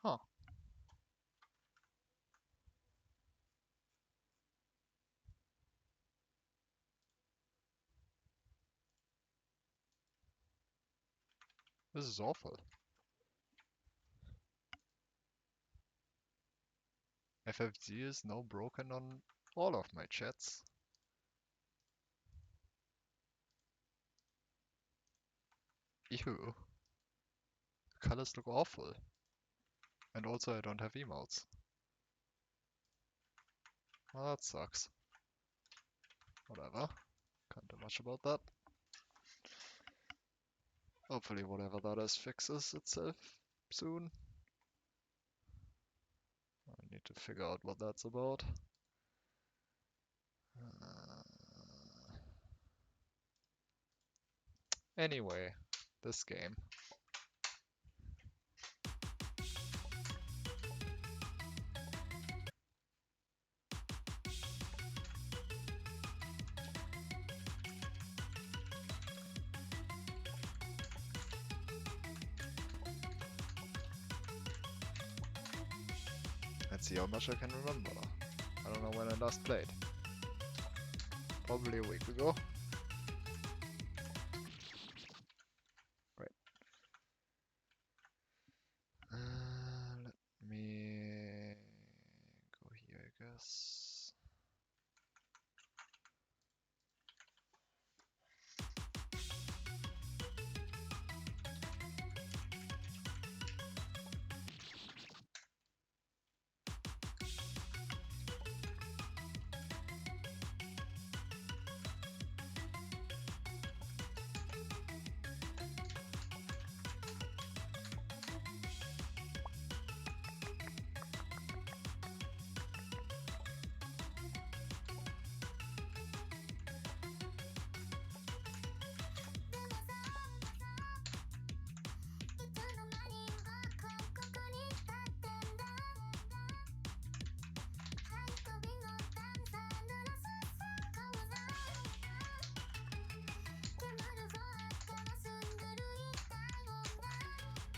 Huh. This is awful. FFZ is now broken on all of my chats. Ew. The colors look awful. And also I don't have emotes. Well, that sucks. Whatever. Can't do much about that. Hopefully whatever that is fixes itself soon. I need to figure out what that's about. Anyway, this game. Let's see how much I can remember. I don't know when I last played. Probably a week ago. Great. Let me go here, I guess.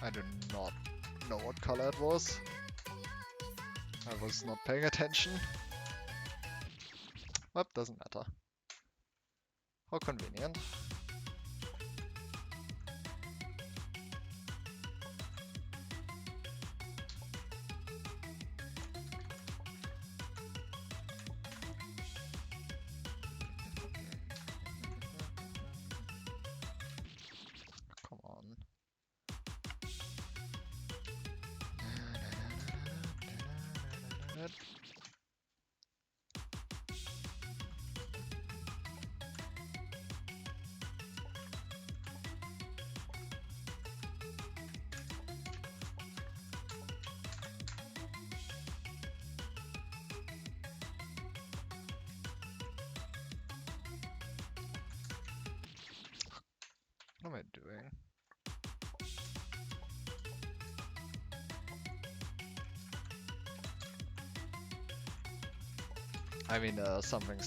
I do not know what color it was. I was not paying attention. Well, doesn't matter. How convenient. Come on. What am I doing? I mean, something.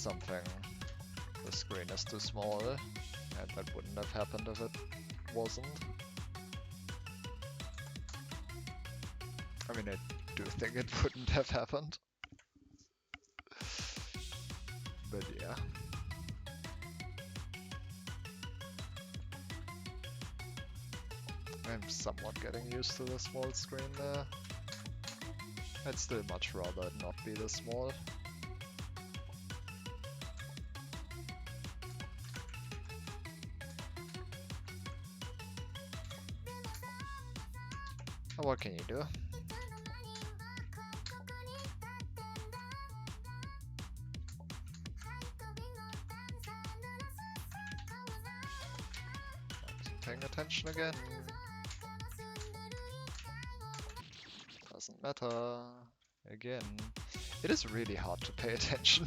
The screen is too small, and that wouldn't have happened if it wasn't. I mean, I do think it wouldn't have happened. But yeah. I'm somewhat getting used to the small screen there. I'd still much rather it not be this small. What can you do? Paying attention again. Doesn't matter. Again. It is really hard to pay attention.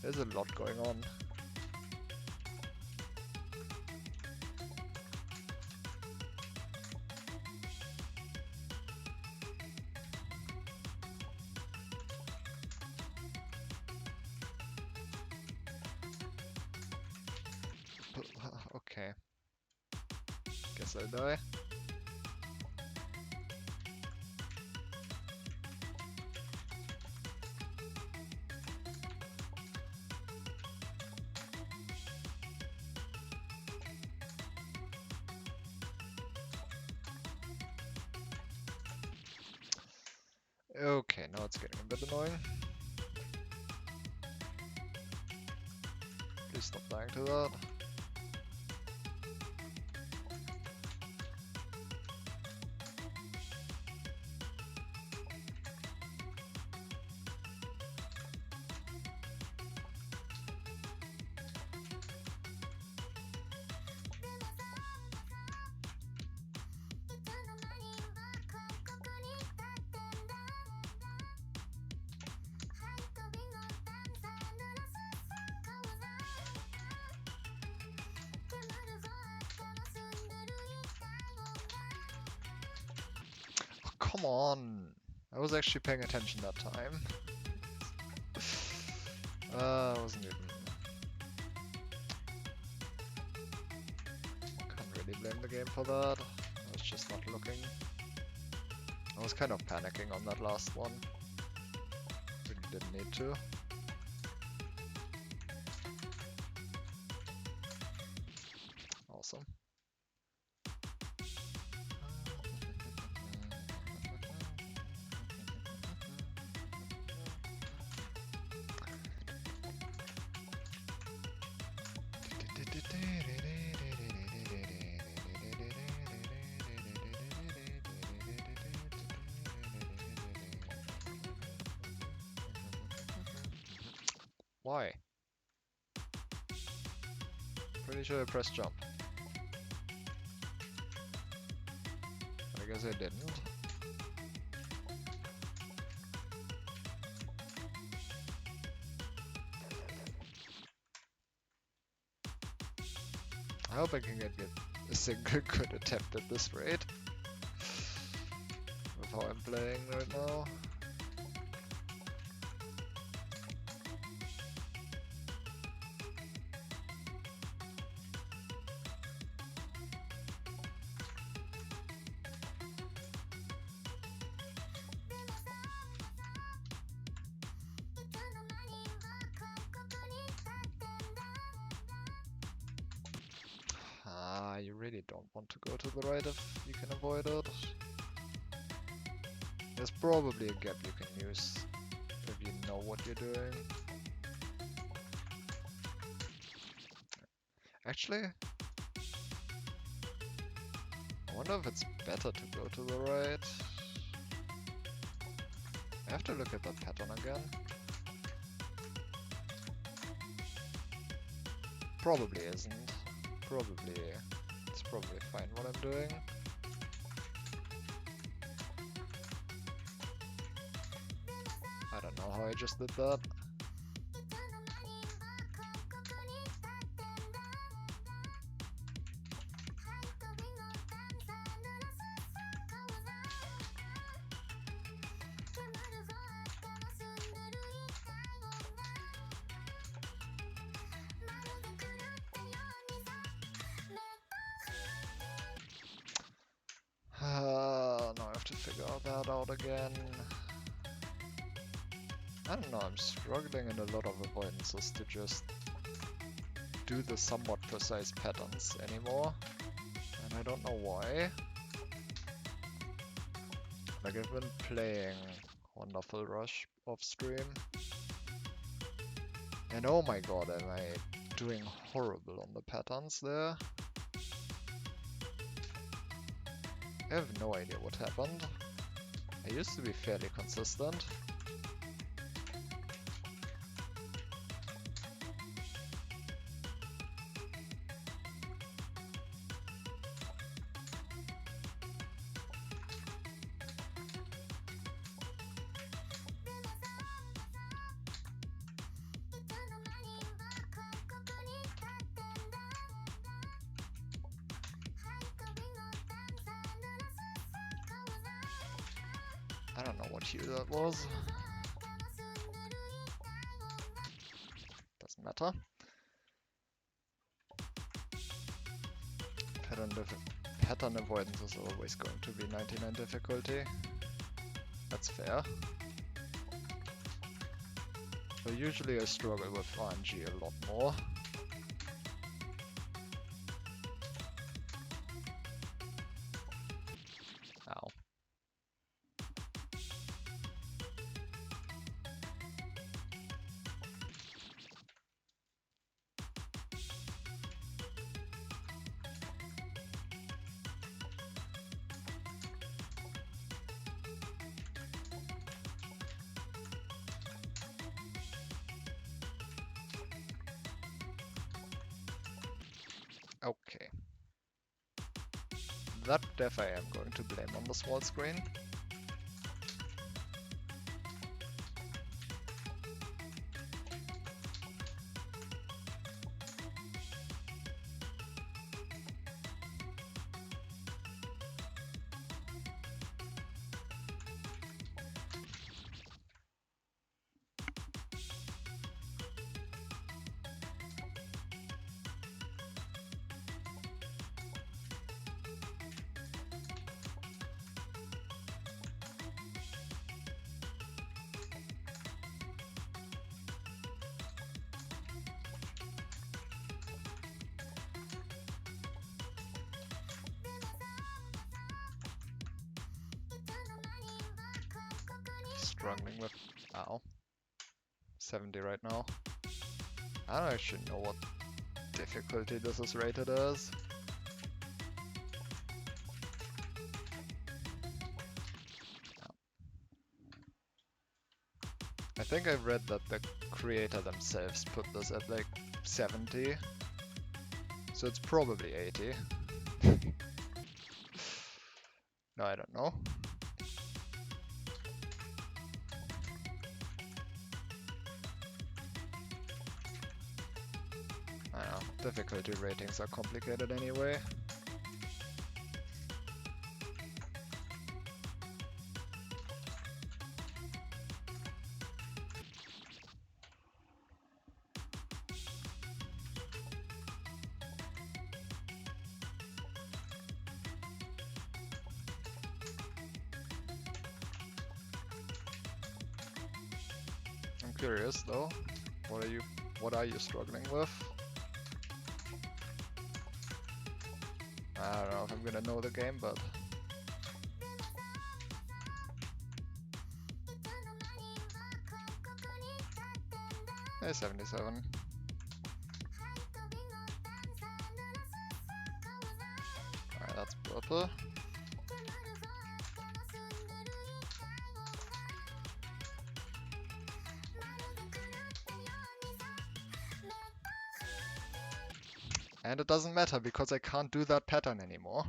There's a lot going on. Okay. Guess I'll die. Okay, now it's getting a bit annoying. Please stop dying to that. Oh, come on! I was actually paying attention that time. I wasn't even... Can't really blame the game for that. I was just not looking. I was kind of panicking on that last one. Really didn't need to. Awesome. Why? Pretty sure I pressed jump. I guess I didn't. I hope I can get a single good attempt at this rate. With how I'm playing right now. You really don't want to go to the right if you can avoid it. There's probably a gap you can use if you know what you're doing. Actually, I wonder if it's better to go to the right. I have to look at that pattern again. Probably isn't. It's probably fine what I'm doing. I don't know how I just did that. Now I have to figure that out again. I don't know, I'm struggling in a lot of avoidances to just do the somewhat precise patterns anymore. And I don't know why. Like, I've been playing Wonderful Rush off stream. And oh my god, am I doing horrible on the patterns there. I have no idea what happened. I used to be fairly consistent. I don't know what hue that was. Doesn't matter. Pattern avoidance is always going to be 99 difficulty. That's fair. So usually I struggle with RNG a lot more. Ow. That def I am going to blame on the small screen. Struggling with, ow, 70 right now. I don't actually know what difficulty this is rated as. I think I read that the creator themselves put this at like 70, so it's probably 80. No, I don't know. I don't know, difficulty ratings are complicated anyway. I'm curious though, what are you struggling with? I don't know if I'm gonna know the game, but hey, 77. Alright, that's purple. And it doesn't matter because I can't do that pattern anymore.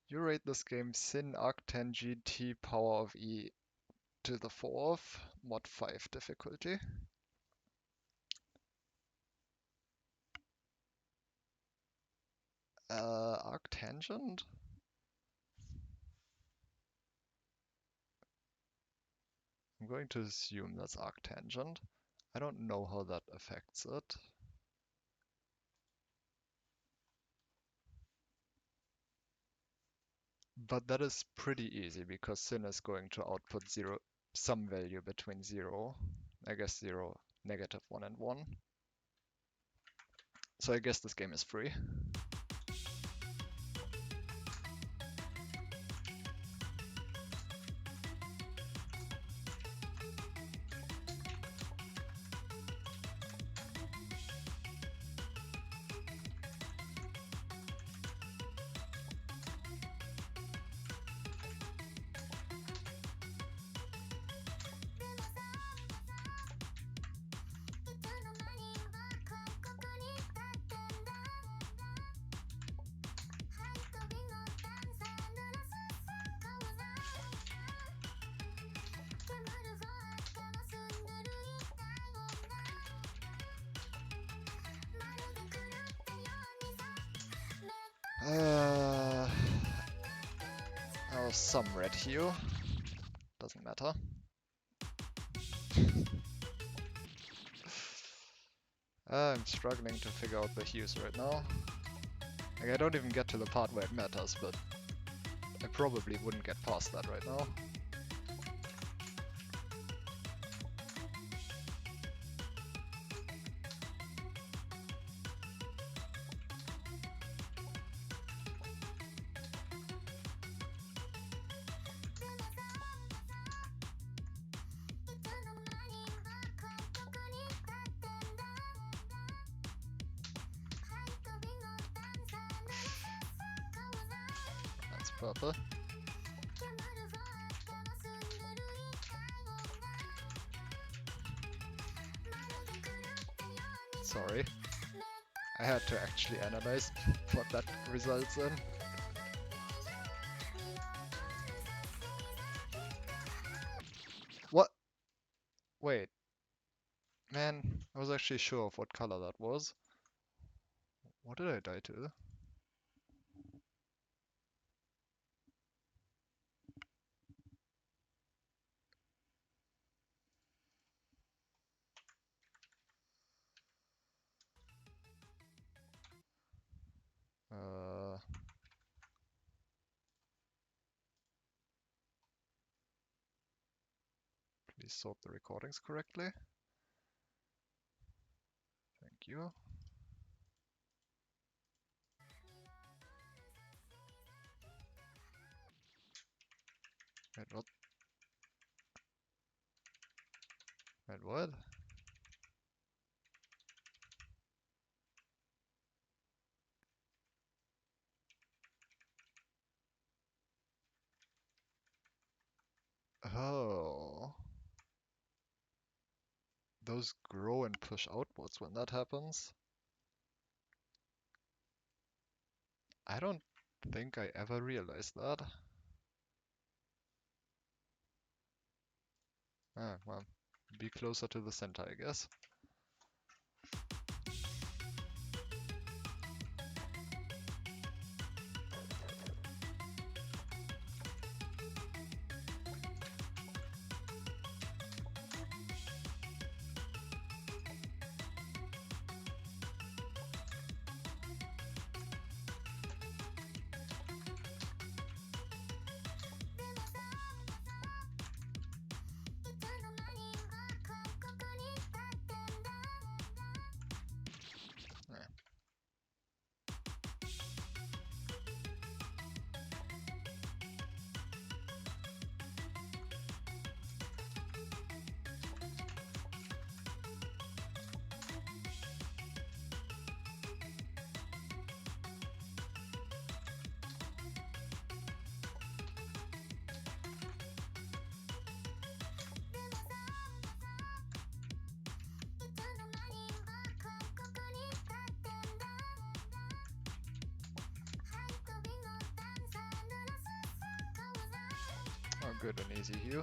You rate this game Sin Arc10 GT power of E to the 4th, mod 5 difficulty. Arctangent? I'm going to assume that's arctangent. I don't know how that affects it. But that is pretty easy because Sin is going to output some value between 0, I guess 0, -1 and 1. So I guess this game is free. Oh, some red hue. Doesn't matter. I'm struggling to figure out the hues right now. Like, I don't even get to the part where it matters, but I probably wouldn't get past that right now. That's purple. Sorry. I had to actually analyze what that results in. What? Wait, man, I was actually sure of what color that was. What did I die to? Uh, please sort the recordings correctly. Thank you. Wait, what? Wait, what? Oh. Those grow and push outwards when that happens. I don't think I ever realized that. Ah, well, be closer to the center, I guess. Yeah. Oh, good and easy here.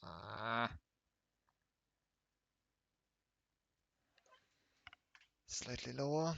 Ah, slightly lower.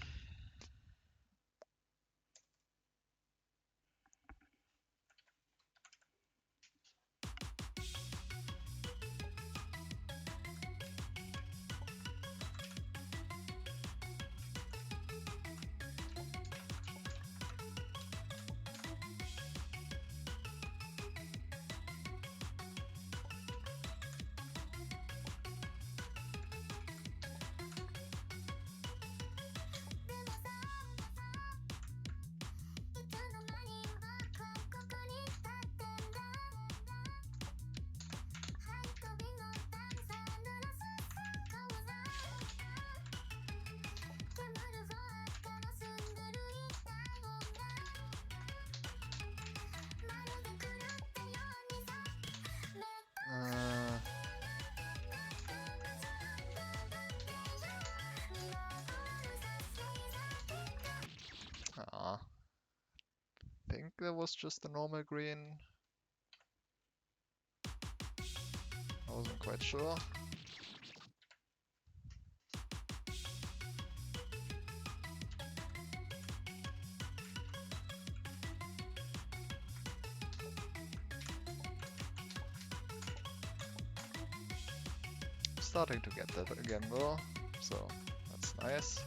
Uh, ah, think that was just a normal green. I wasn't quite sure. Starting to get that again though, so that's nice.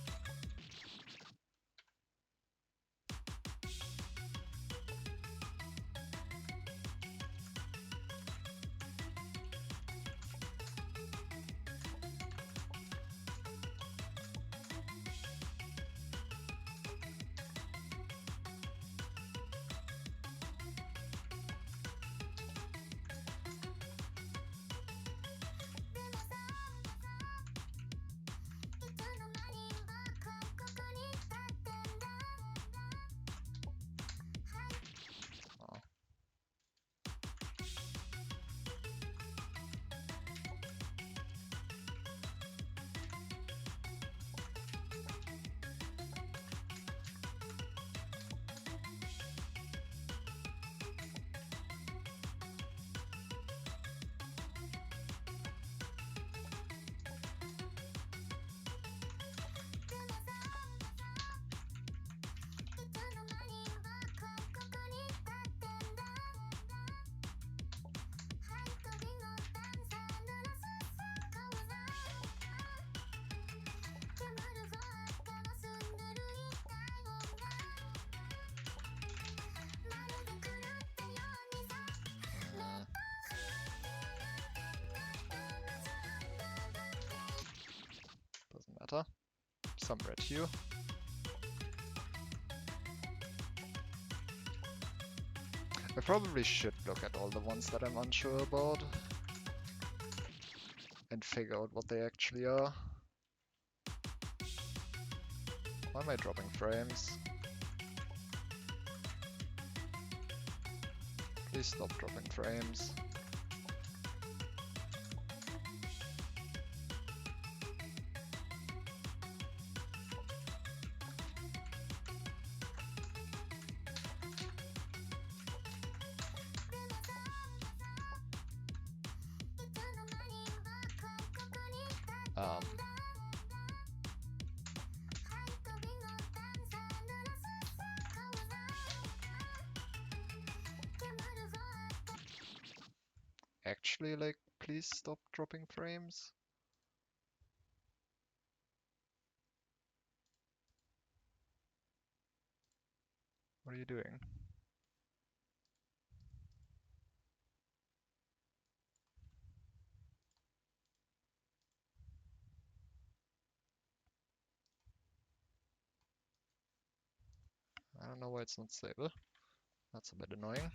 Welcome, Red Hue. I probably should look at all the ones that I'm unsure about and figure out what they actually are. Why am I dropping frames? Please stop dropping frames. Um, Actually, like, please stop dropping frames. What are you doing? I don't know why it's not stable. That's a bit annoying.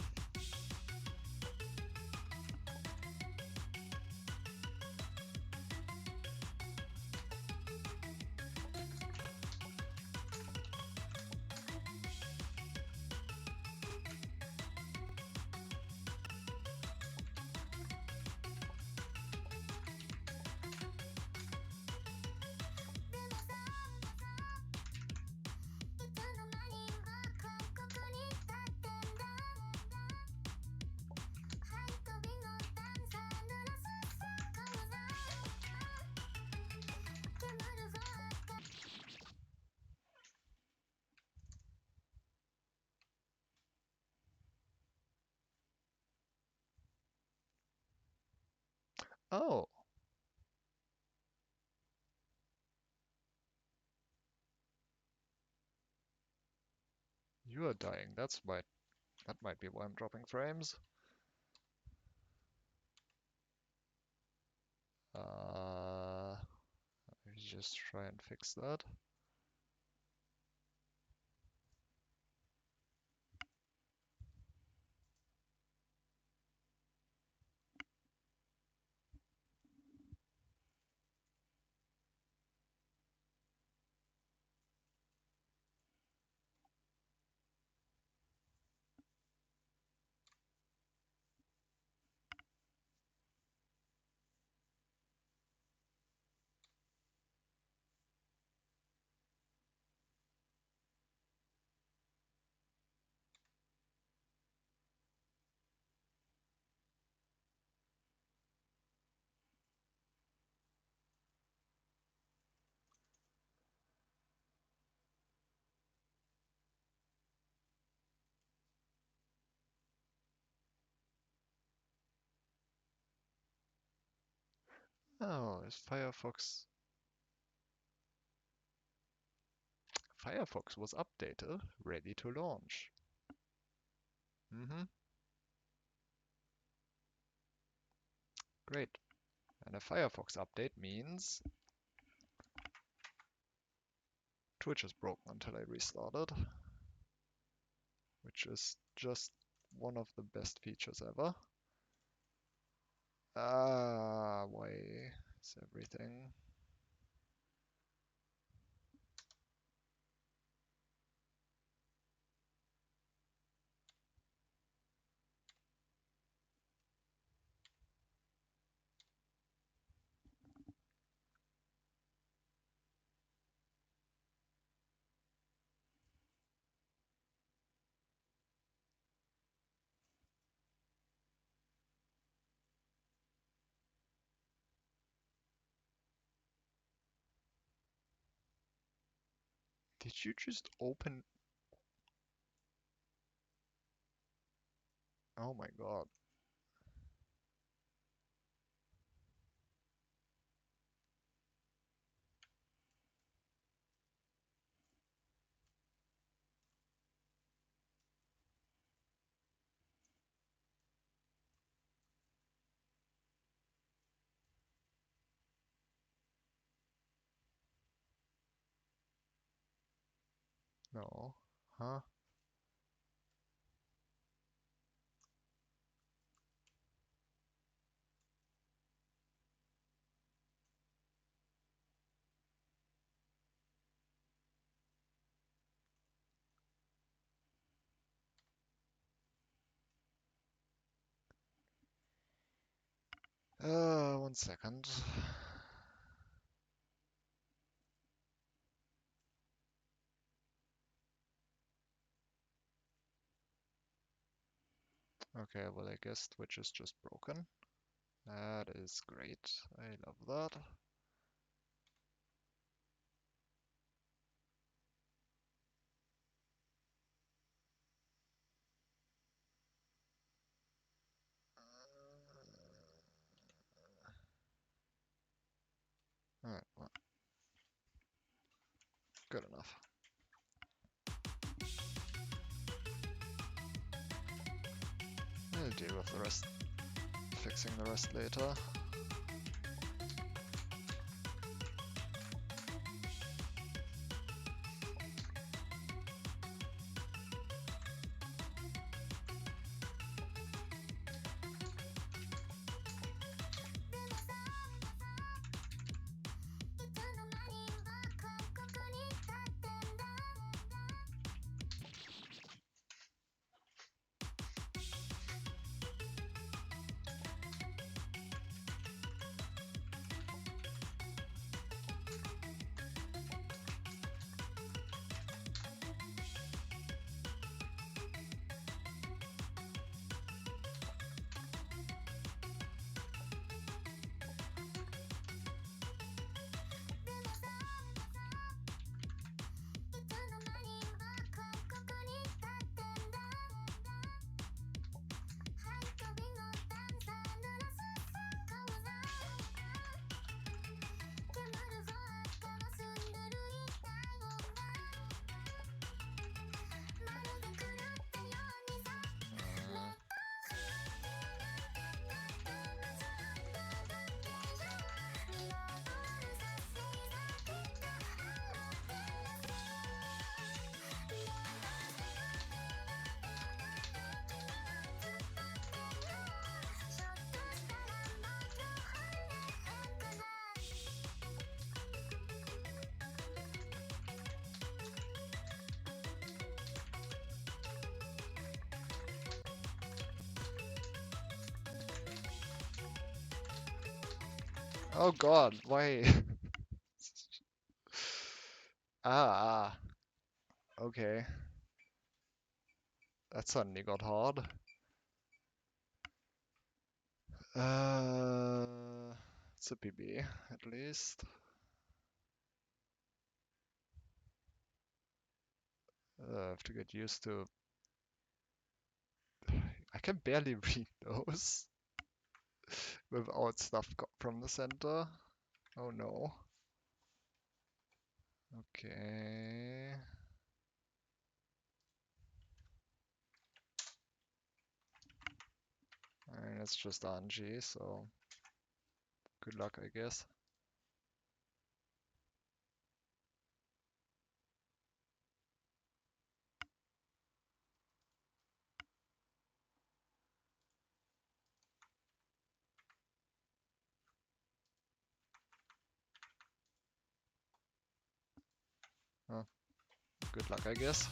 Oh, you are dying. That might be why I'm dropping frames. Let me just try and fix that. Oh, is Firefox... Firefox was updated, ready to launch. Great. And a Firefox update means Twitch is broken until I restarted, which is just one of the best features ever. Why is everything... Did you just open... Oh my god. No. Huh? One second. Okay, well, I guess Twitch is just broken. That is great. I love that. Alright, well, good enough. I'll deal with the rest, fixing the rest later. Oh god, why? Ah, okay. That suddenly got hard. It's a PB, at least. I have to get used to... I can barely read those without stuff from the center. Oh no. Okay. I mean, it's just RNG, so good luck, I guess. Oh, good luck, I guess.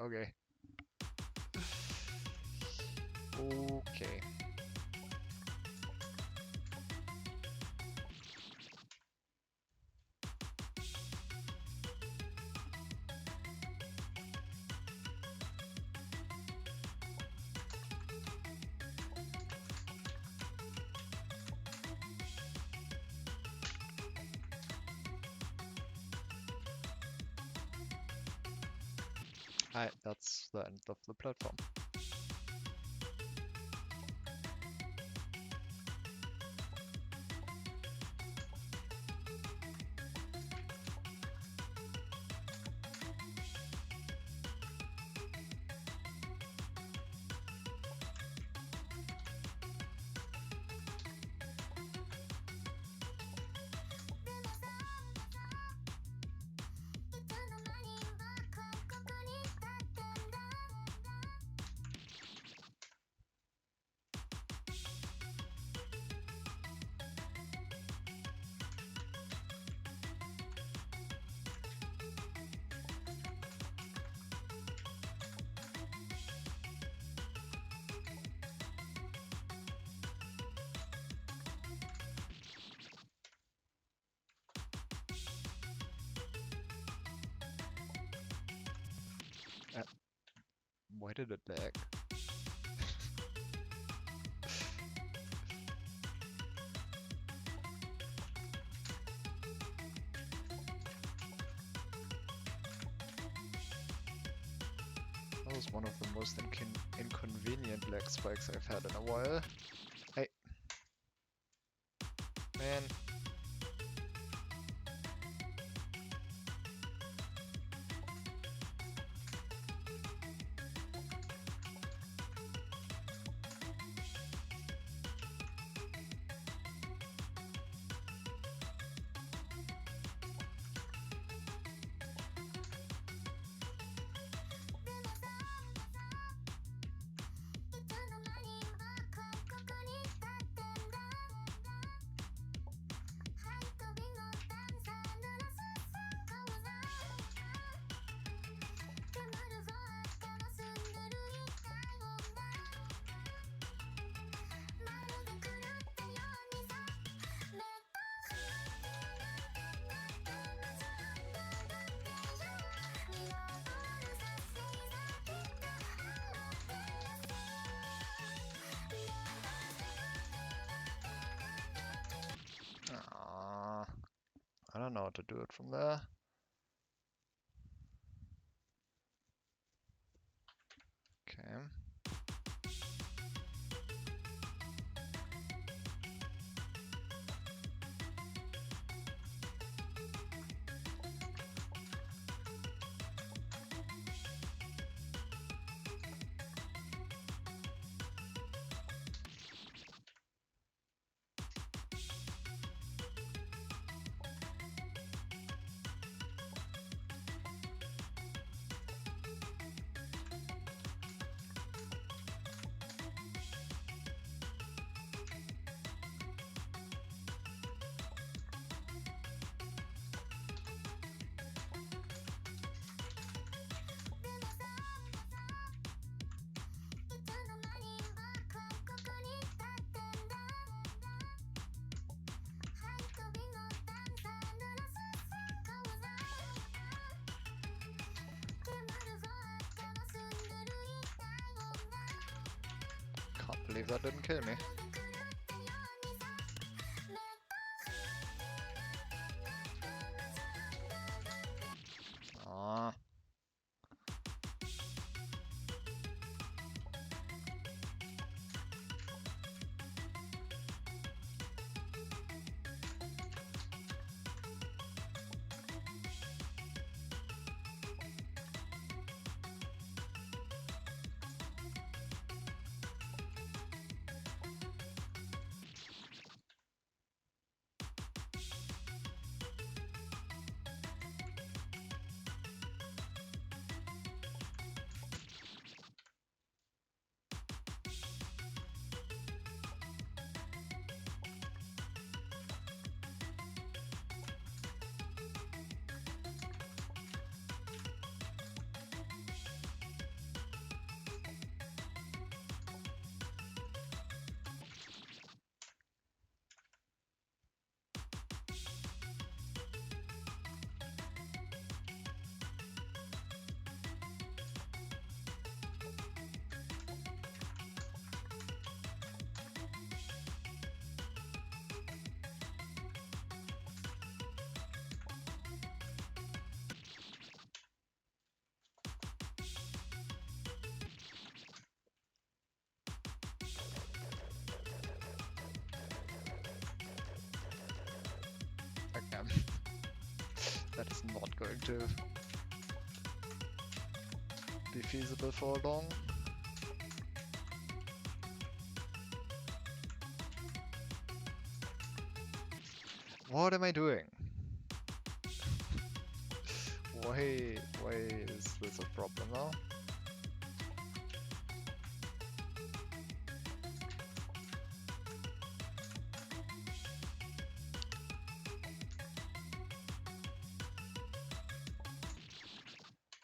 Okay. Okay. That's the end of the platform. Uh, why did it lag? That was one of the most inconvenient lag spikes I've had in a while. Hey. Man. I don't know how to do it from there. Okay. Can't believe that didn't kill me. Ah. That is not going to be feasible for long. What am I doing? Why is this a problem now?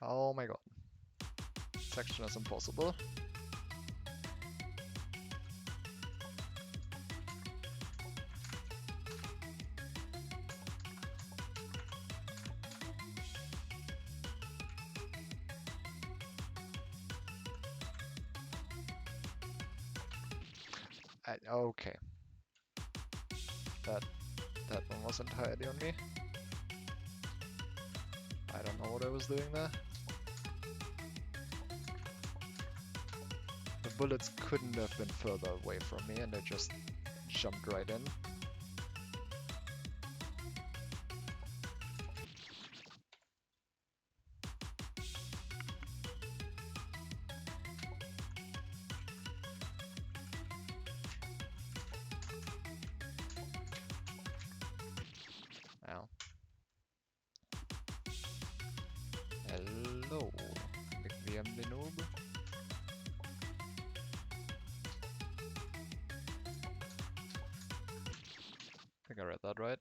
Oh my god. Section is impossible. Okay. That one was entirely on me. I don't know what I was doing there. The bullets couldn't have been further away from me and I just jumped right in. Ow. Hello, bequem the noob. I think I read that right.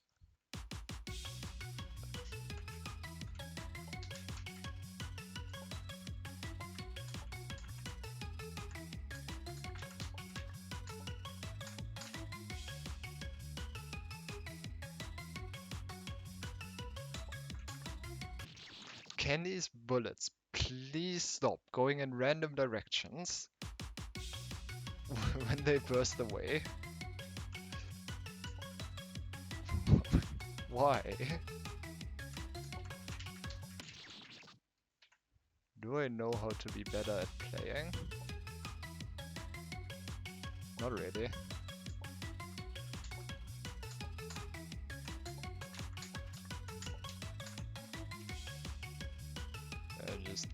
Can these bullets please stop going in random directions when they burst away? Why? Do I know how to be better at playing? Not really. Just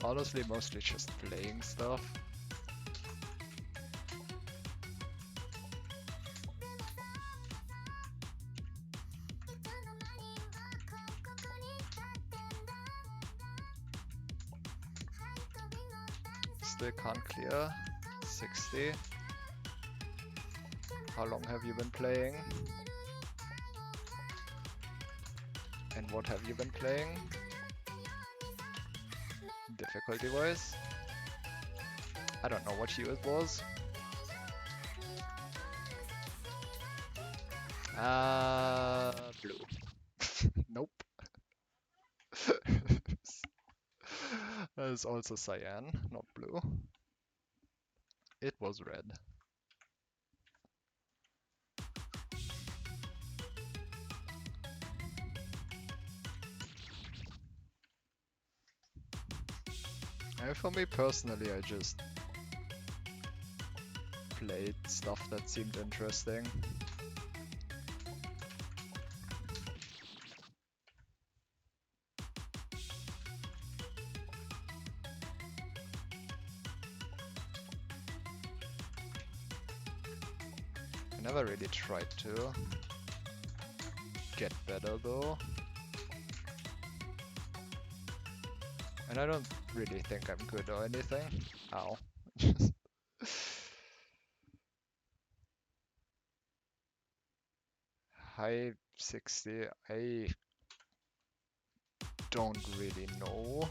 honestly mostly just playing stuff. Still can't clear. 60. How long have you been playing? And what have you been playing? Difficulty wise? I don't know what hue it was. Blue. Nope. That is also cyan, not blue. It was red. And for me personally, I just played stuff that seemed interesting. I never really tried to get better though. And I don't really think I'm good or anything. Ow. High 60, I don't really know.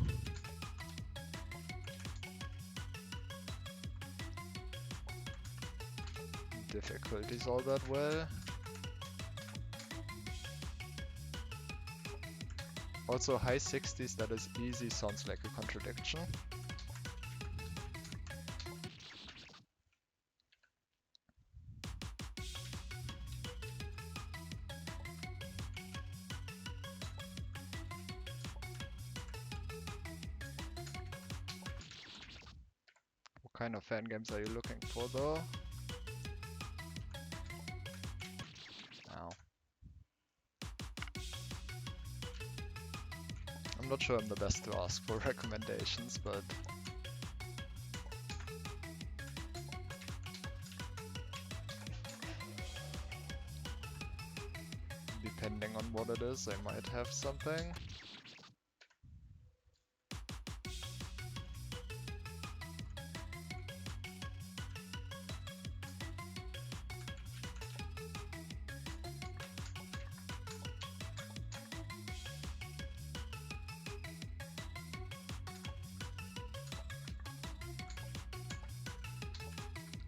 Difficulties all that well. Also high 60s that is easy sounds like a contradiction. What kind of fan games are you looking for though? Ow. not sure I'm the best to ask for recommendations, but depending on what it is, I might have something.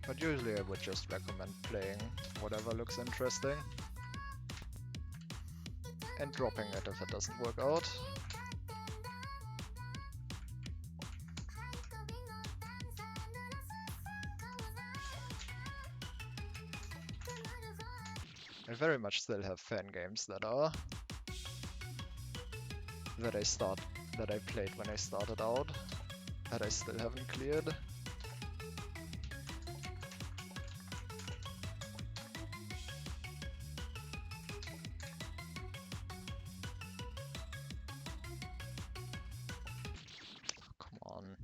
But usually I would just recommend playing whatever looks interesting and dropping it if it doesn't work out. I very much still have fan games that I played when I started out that I still haven't cleared. Come on.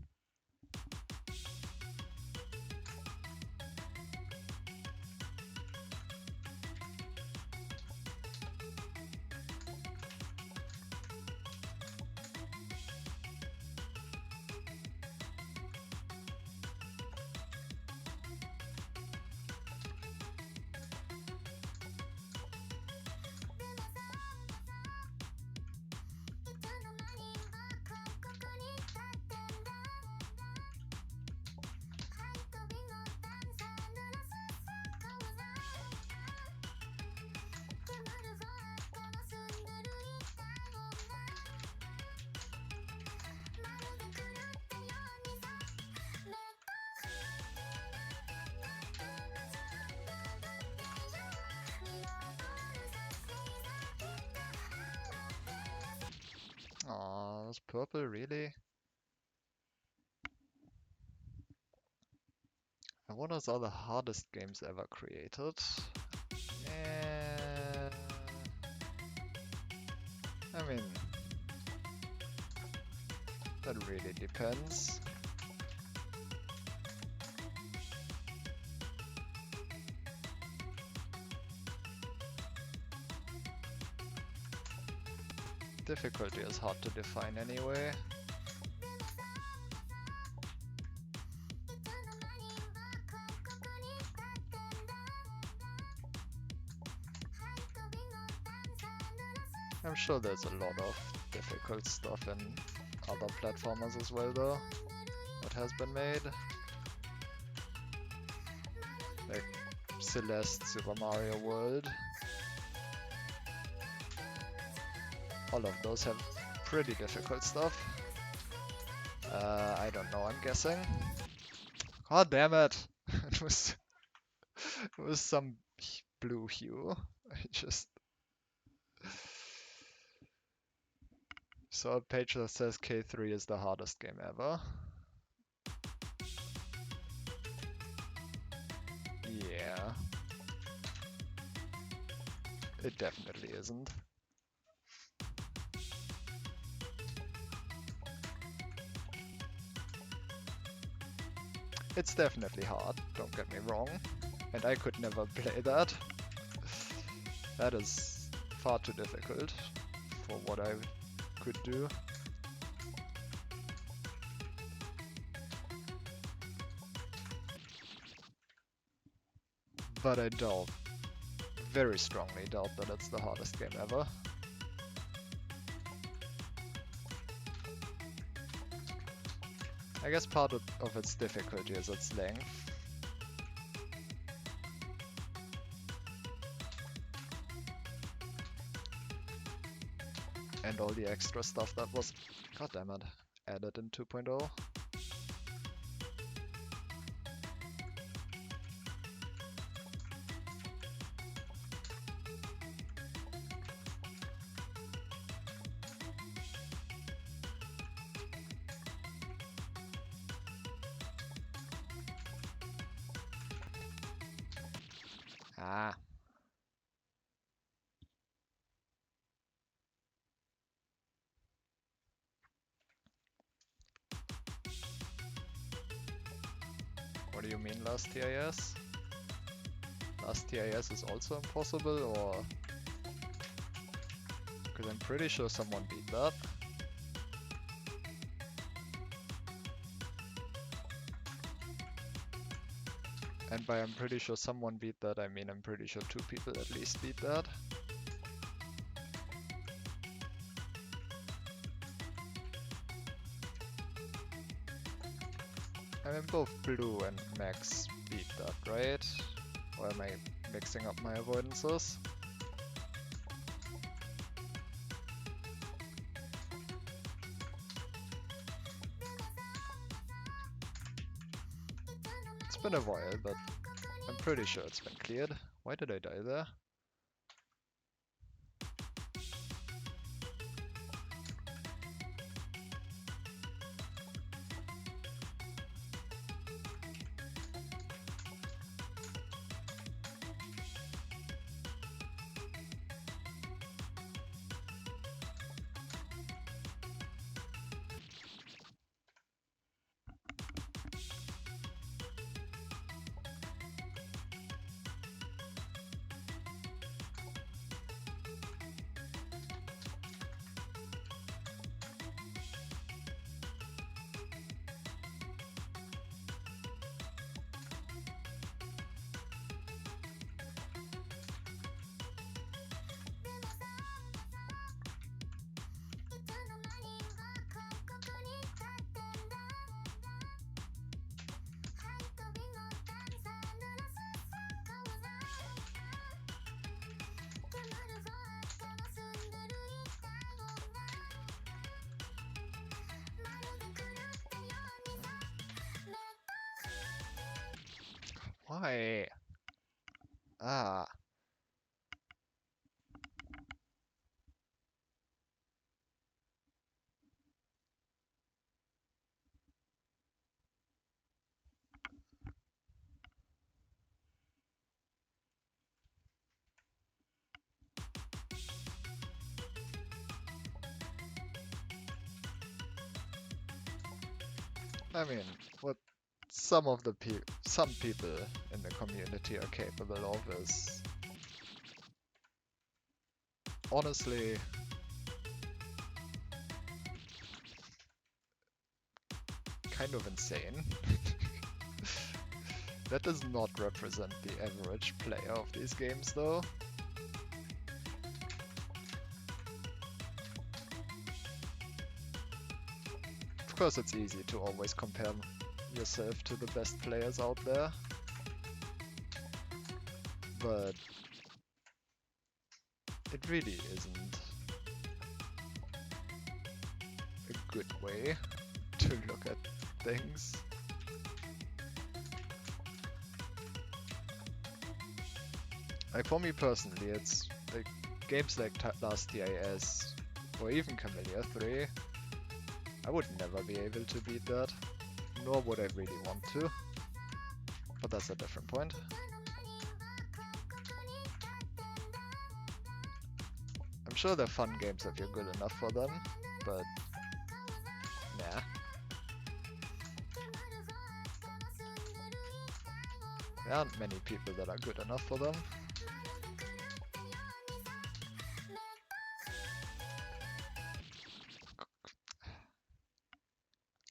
Aw, was purple really? And what are the hardest games ever created? Eh, I mean, that really depends. Difficulty is hard to define anyway. I'm sure there's a lot of difficult stuff in other platformers as well though, that has been made. Like Celeste, Super Mario World. All of those have pretty difficult stuff. I don't know, I'm guessing. God damn it! It was some blue hue. I just saw a page that says K3 is the hardest game ever. Yeah. It definitely isn't. It's definitely hard, don't get me wrong. And I could never play that. That is far too difficult for what I could do. But I doubt, very strongly doubt that it's the hardest game ever. I guess part of its difficulty is its length. And all the extra stuff that was, god damn it, added in 2.0. Ah. What do you mean last TIS? Last TIS is also impossible, or... Because I'm pretty sure someone beat that. And by I'm pretty sure someone beat that, I mean I'm pretty sure 2 people at least beat that. I mean both Blue and Max beat that, right? Or am I mixing up my avoidances? It's been a while, but I'm pretty sure it's been cleared. Why did I die there? Why? Ah. I mean, what some people in the community are capable of is honestly kind of insane. That does not represent the average player of these games though. Of course it's easy to always compare yourself to the best players out there, but it really isn't a good way to look at things. Like for me personally, it's like games like Last TIS or even Camellia 3, I would never be able to beat that, nor would I really want to, but that's a different point. I'm sure they're fun games if you're good enough for them, but nah. There aren't many people that are good enough for them.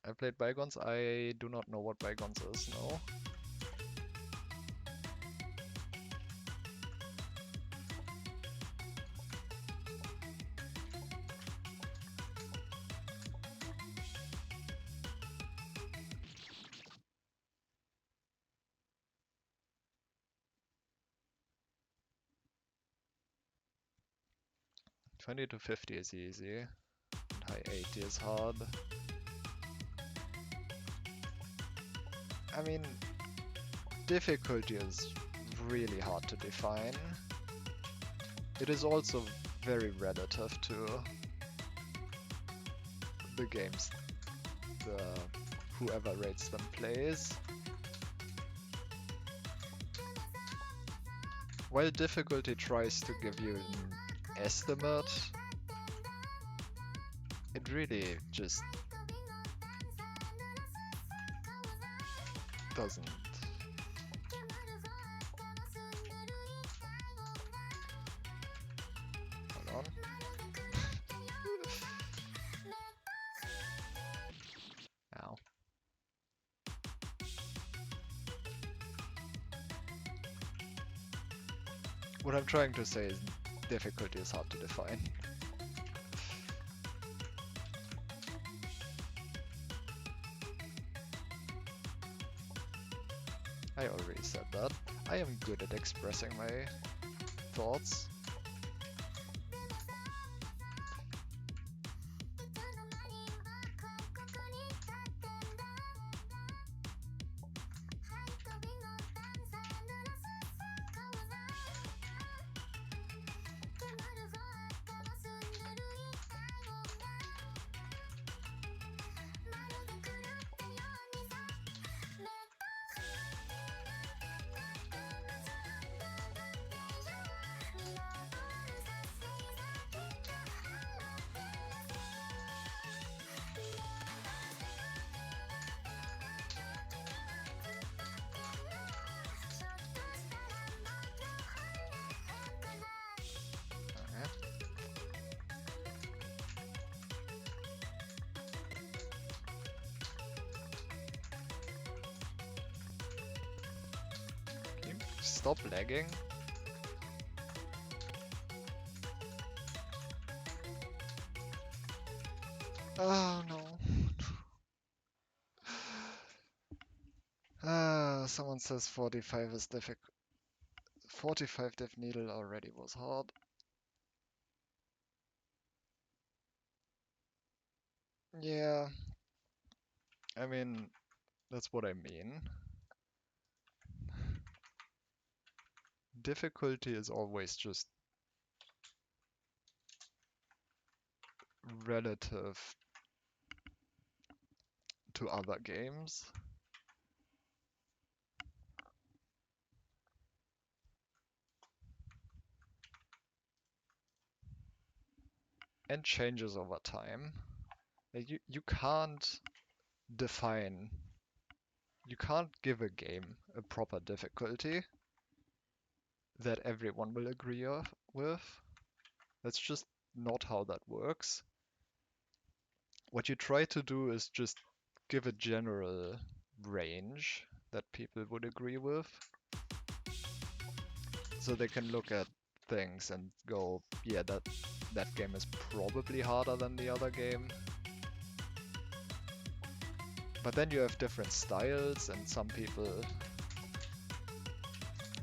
I played Bygones. I do not know what Bygones is, no. $20 to $50 is easy, and high 80 is hard. I mean, difficulty is really hard to define. It is also very relative to the games whoever rates them plays. While difficulty tries to give you an estimate, it really just doesn't What I'm trying to say is difficulty is hard to define. I already said that. I am good at expressing my thoughts. Can you stop lagging? Oh no. Someone says 45 is difficult. 45 dev needle already was hard. Yeah, I mean, that's what I mean. Difficulty is always just relative to other games. And changes over time. Like you can't define, you can't give a game a proper difficulty that everyone will agree with. That's just not how that works. What you try to do is just give a general range that people would agree with. So they can look at things and go, yeah, that game is probably harder than the other game. But then you have different styles, and some people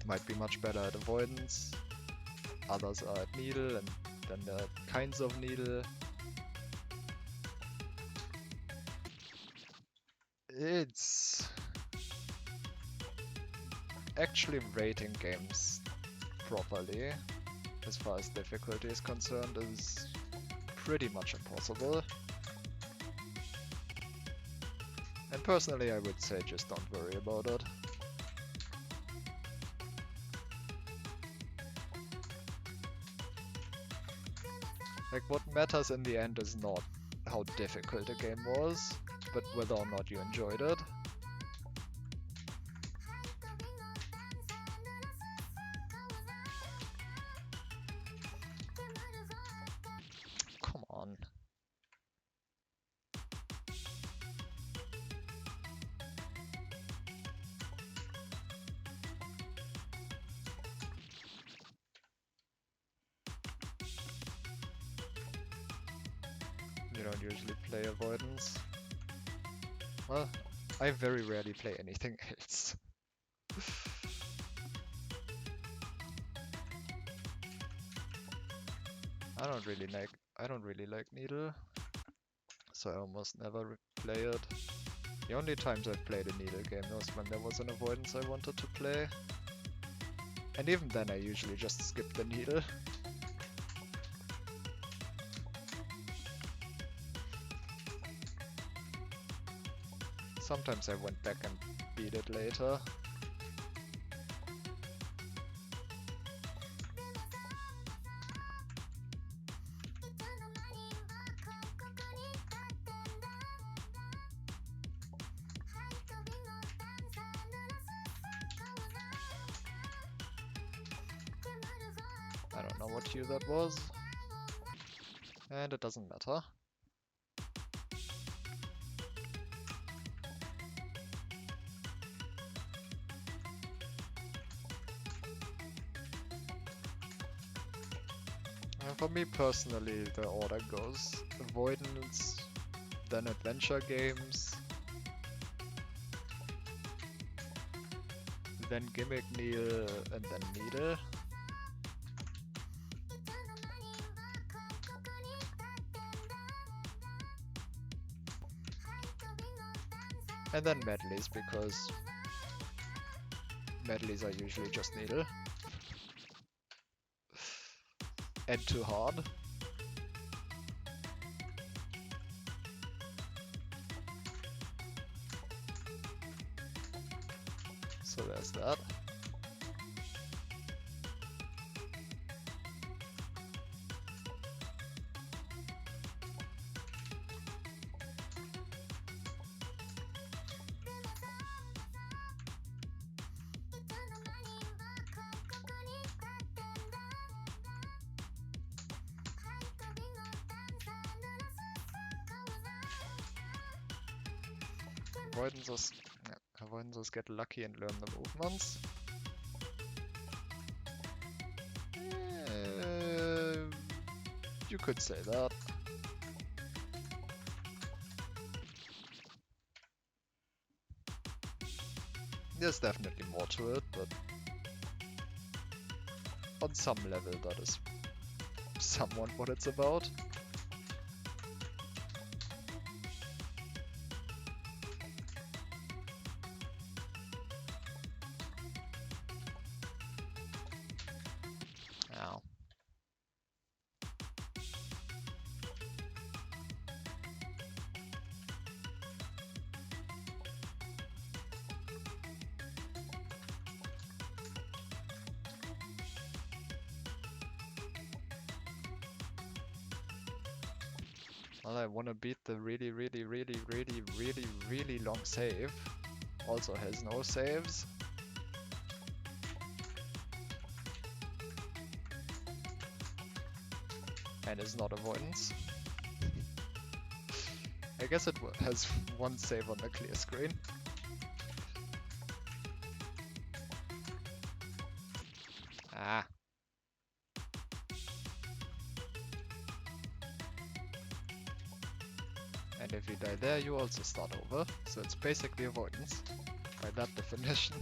might be much better at avoidance, others are at needle, and then there are kinds of needle. It's actually rating games properly, as far as difficulty is concerned, is pretty much impossible. And personally, I would say just don't worry about it. Like, what matters in the end is not how difficult a game was, but whether or not you enjoyed it. Come on. You don't usually play avoidance. Well, I very rarely play anything else. I don't really like needle, so I almost never play it. The only times I've played a needle game was when there was an avoidance I wanted to play. And even then I usually just skip the needle. Sometimes I went back and beat it later. I don't know what hue that was. And it doesn't matter. For me personally, the order goes avoidance, then adventure games, then gimmick Neil, and then needle. And then medleys, because medleys are usually just needle. And too hard. So there's that. Avoidances get lucky and learn the movements. You could say that. There's definitely more to it, but on some level that is somewhat what it's about. Ow. Well, I wanna beat the really long save. Also has no saves. And is not avoidance. I guess it has one save on the clear screen. Ah. And if you die there, you also start over, so it's basically avoidance, by that definition.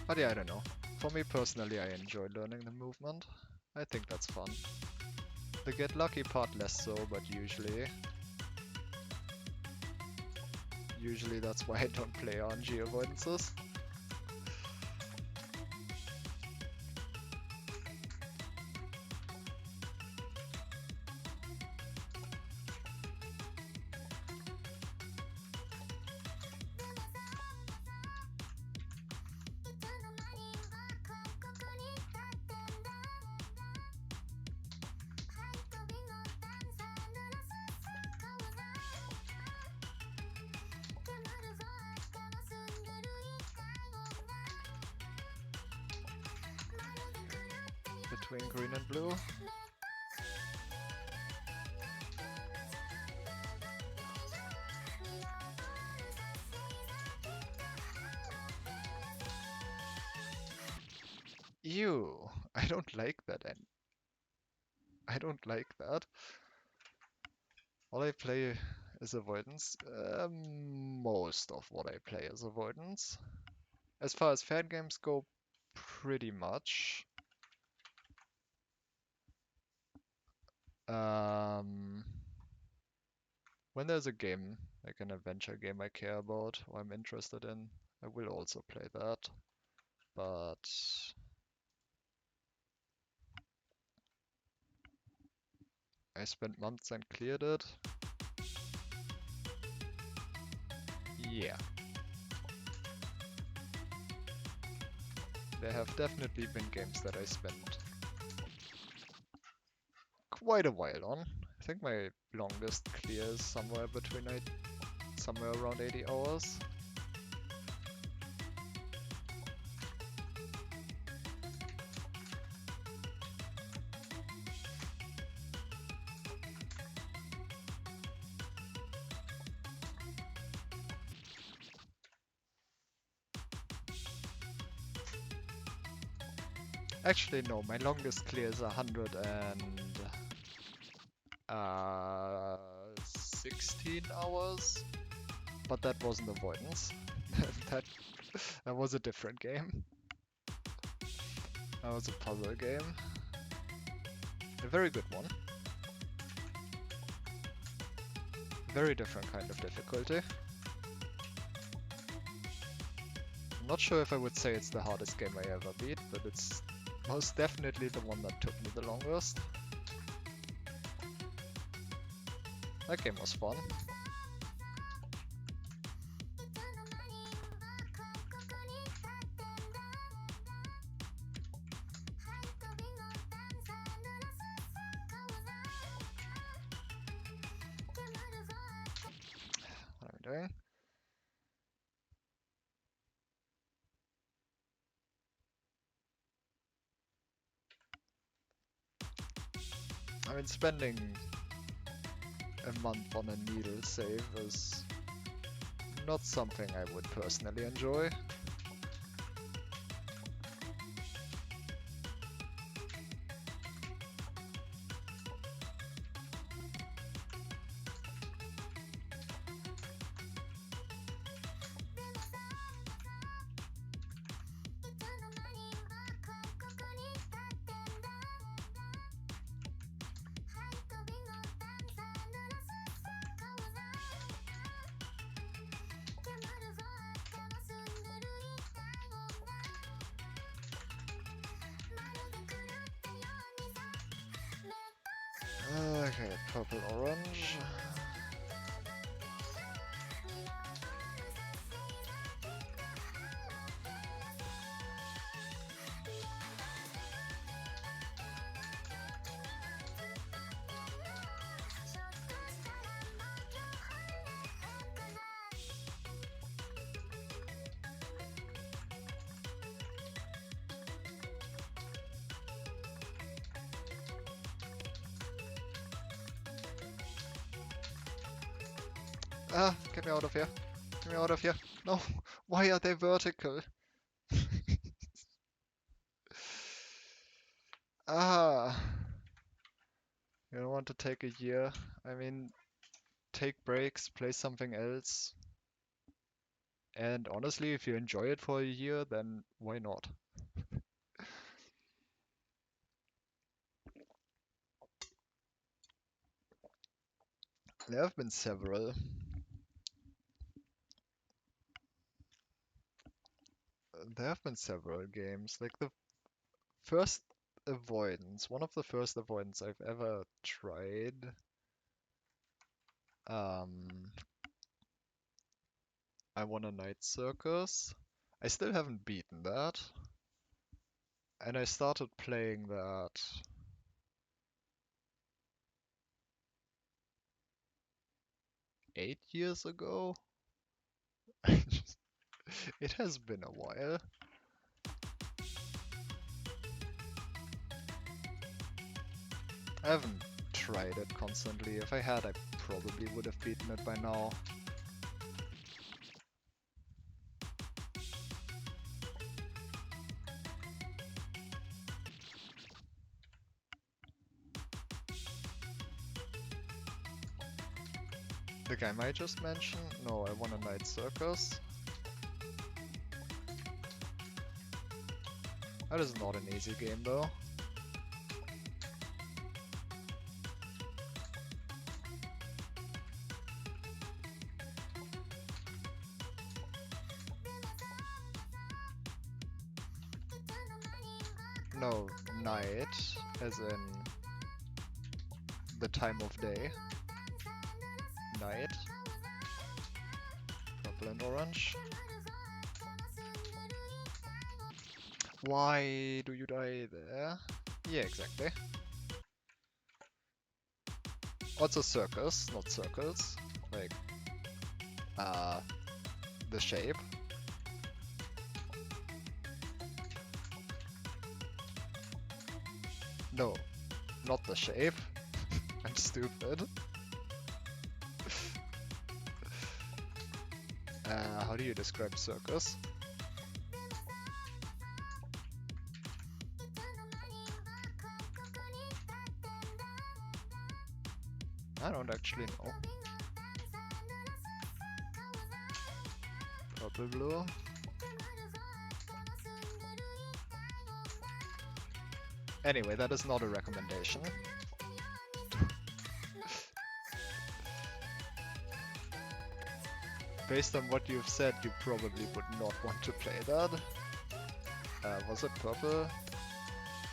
But yeah, I don't know. For me personally, I enjoy learning the movement. I think that's fun. The get lucky part less so, but usually that's why I don't play RNG avoidances. Between green and blue. Ew, I don't like that. I don't like that. All I play is avoidance. Most of what I play is avoidance. As far as fan games go, pretty much. When there's a game, like an adventure game I care about or I'm interested in, I will also play that. But I spent months and cleared it. Yeah. There have definitely been games that I spent quite a while on. I think my longest clear is somewhere around 80 hours. Actually, no, my longest clear is 16 hours, but that wasn't avoidance. that that was a different game. That was a puzzle game. A very good one. Very different kind of difficulty. I'm not sure if I would say it's the hardest game I ever beat, but it's most definitely the one that took me the longest. That game was fun. What am I doing? I mean, spending a month on a needle save is not something I would personally enjoy. Okay, purple, orange. Ah, get me out of here. Get me out of here. No, why are they vertical? Ah, you don't want to take a year. I mean, take breaks, play something else. And honestly, if you enjoy it for a year, then why not? There have been several. There have been several games. Like the first avoidance, one of the first avoidance I've ever tried. Um, I won a night circus. I still haven't beaten that. And I started playing that 8 years ago. It has been a while. I haven't tried it constantly. If I had, I probably would have beaten it by now. The game I just mentioned? No, I won a night circus. That is not an easy game though. No, night, as in the time of day. Night. Purple and orange. Why do you die there? Yeah, exactly. Also circus, not circles. Like, the shape. No, not the shape. I'm stupid. How do you describe circus? I don't actually know. Purple blue. Anyway, that is not a recommendation. Based on what you've said, you probably would not want to play that. Was it purple?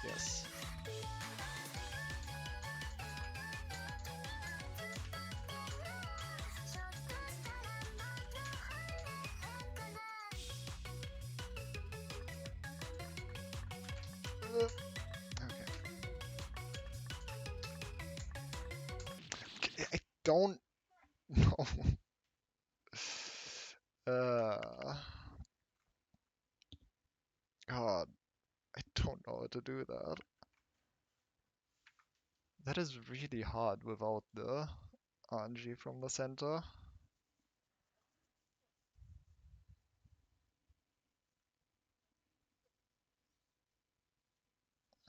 Yes. Okay. I don't know. God, I don't know how to do that. That is really hard without the RNG from the center.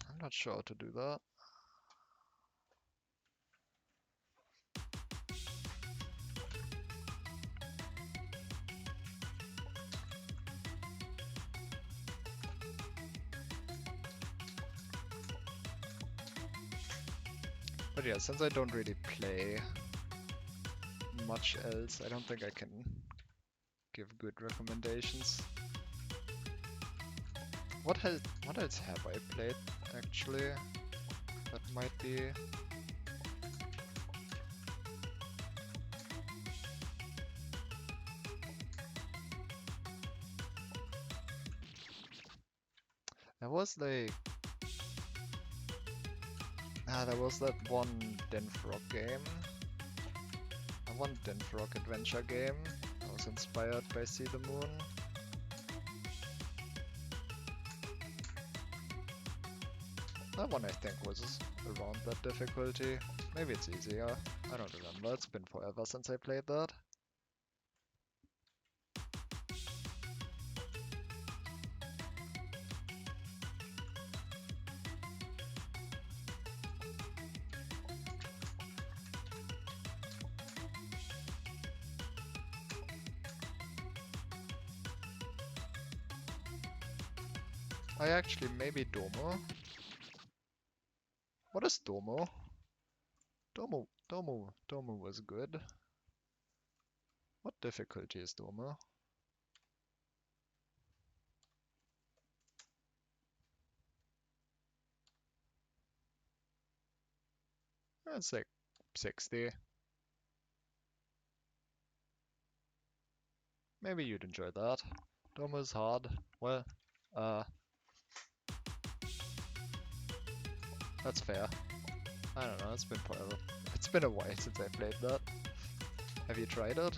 I'm not sure how to do that. But yeah, since I don't really play much else, I don't think I can give good recommendations. What else have I played actually? That might be. There was like there was that one Denfrog game. One Denfrog adventure game. That was inspired by See the Moon. That one I think was around that difficulty. Maybe it's easier. I don't remember. It's been forever since I played that. I actually maybe Domo. What is Domo? Domo was good. What difficulty is Domo? It's like 60. Maybe you'd enjoy that. Domo is hard. Well, that's fair. I don't know, it's been forever. It's been a while since I played that. Have you tried it?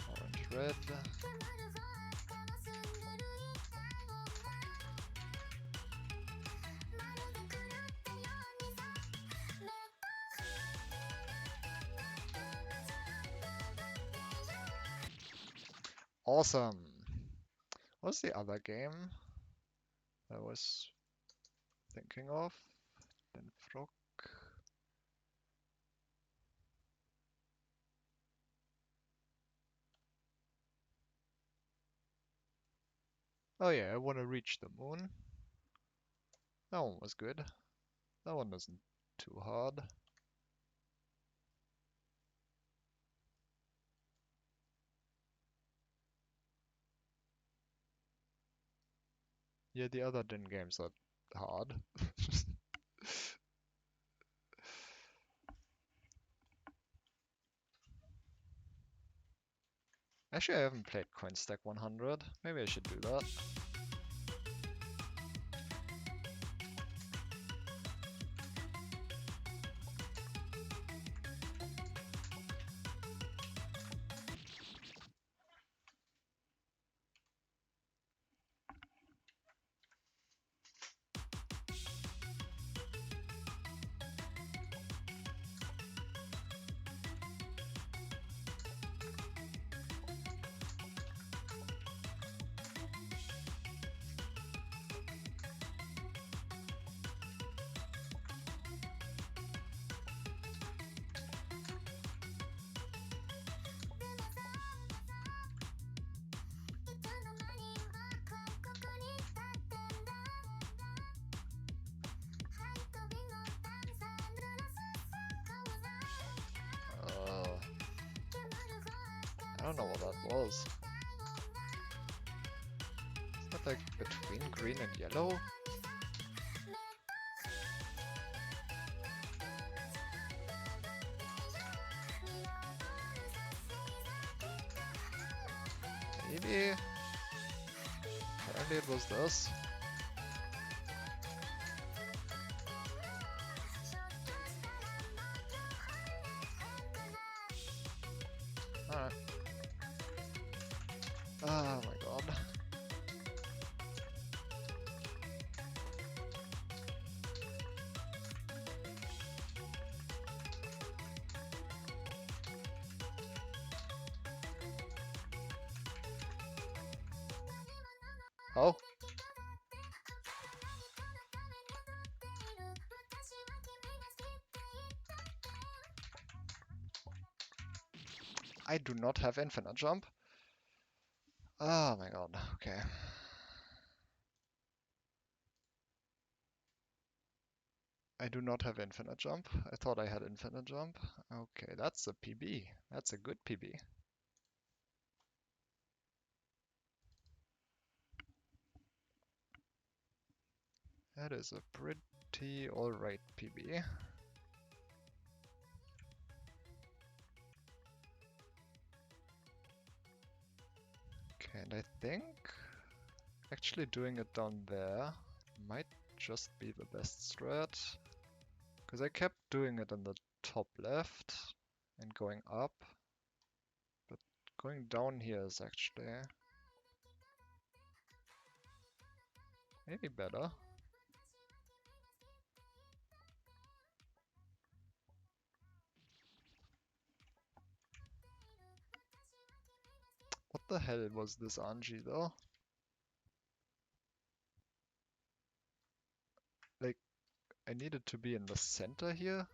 Orange, red. Awesome. What's the other game I was thinking of? Then Frog. Oh yeah, I want to reach the moon. That one was good. That one wasn't too hard. Yeah, the other Din games are hard. Actually, I haven't played Coinstack 100. Maybe I should do that. I don't know what that was. Is that like between green and yellow? Maybe? Apparently it was this. Alright. Oh my god. Oh. I do not have infinite jump. Oh my god, okay. I do not have infinite jump. I thought I had infinite jump. Okay, that's a PB. That's a good PB. That is a pretty alright PB. Okay, and I think actually doing it down there might just be the best strat. Because I kept doing it in the top left and going up. But going down here is actually maybe better. What the hell was this Anji though? Like, I needed to be in the center here?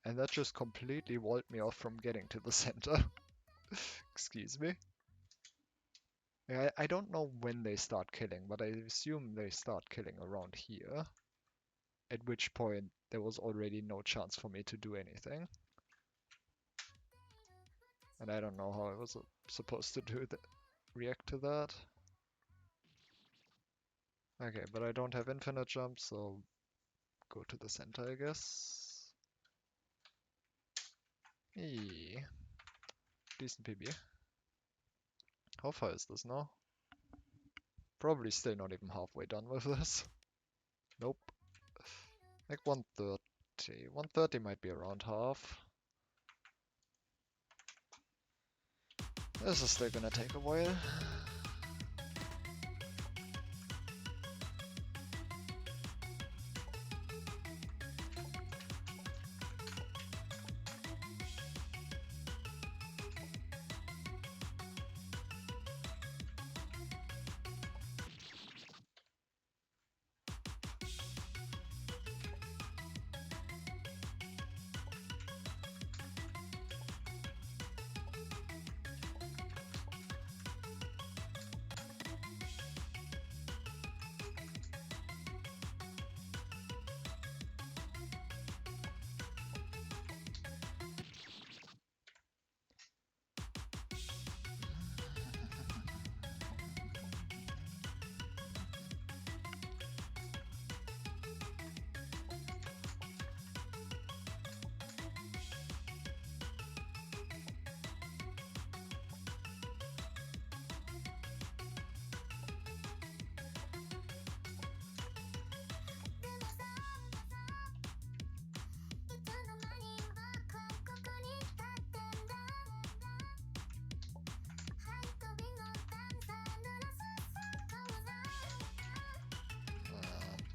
And that just completely walled me off from getting to the center. Excuse me. Yeah, I don't know when they start killing, but I assume they start killing around here. At which point there was already no chance for me to do anything. And I don't know how I was supposed to react to that. Okay, but I don't have infinite jump, so go to the center, I guess. Eee. Decent PB. How far is this now? Probably still not even halfway done with this. Nope. Like 130. 130 might be around half. This is still gonna take a while.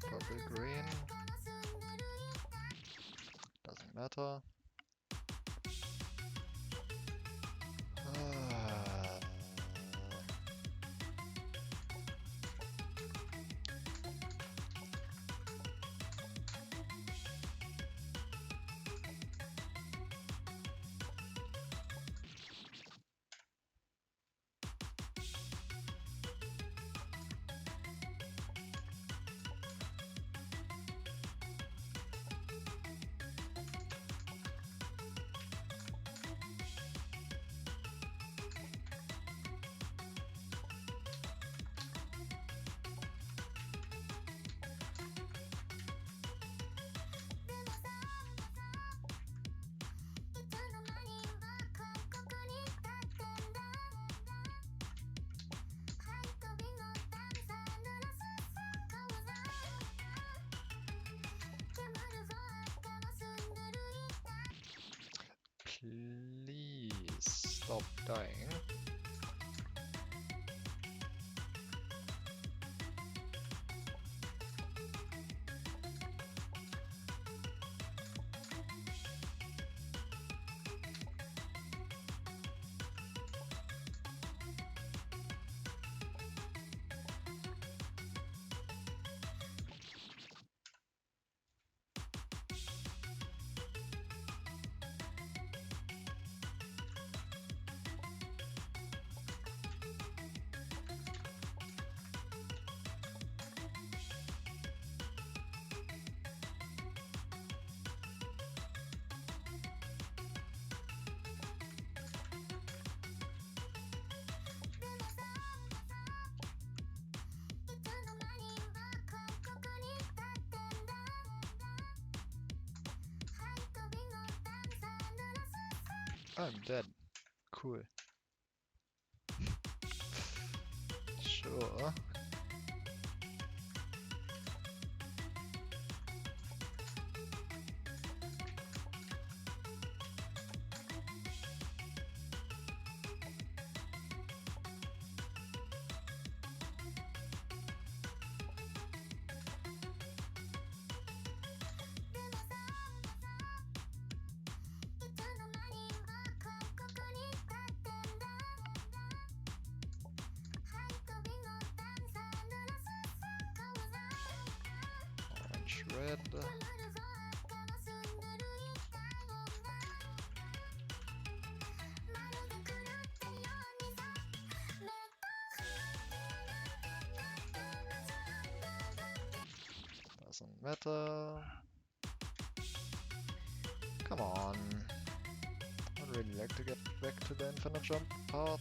Purple green. Doesn't matter. Please stop dying. I'm dead. Cool. Sure. Orange, red. Doesn't matter. Come on. I'd really like to get back to the infinite jump part.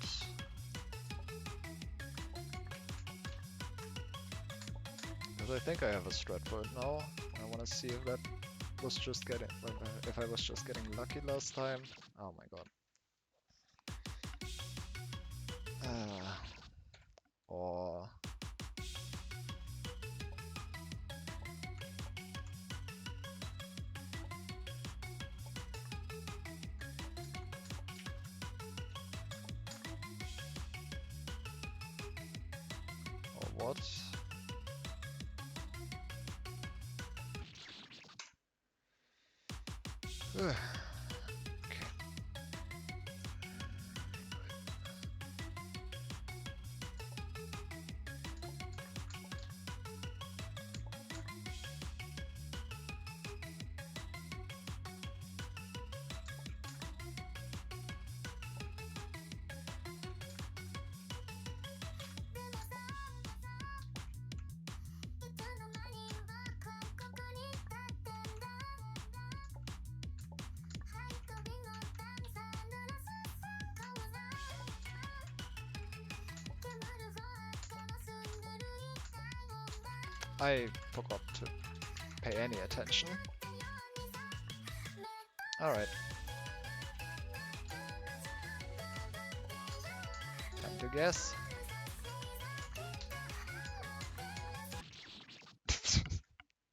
Because I think I have a strat for it now. I want to see if that was just getting, if I was just getting lucky last time. Oh my god. Or what? Okay. I forgot to pay any attention. Alright. Time to guess.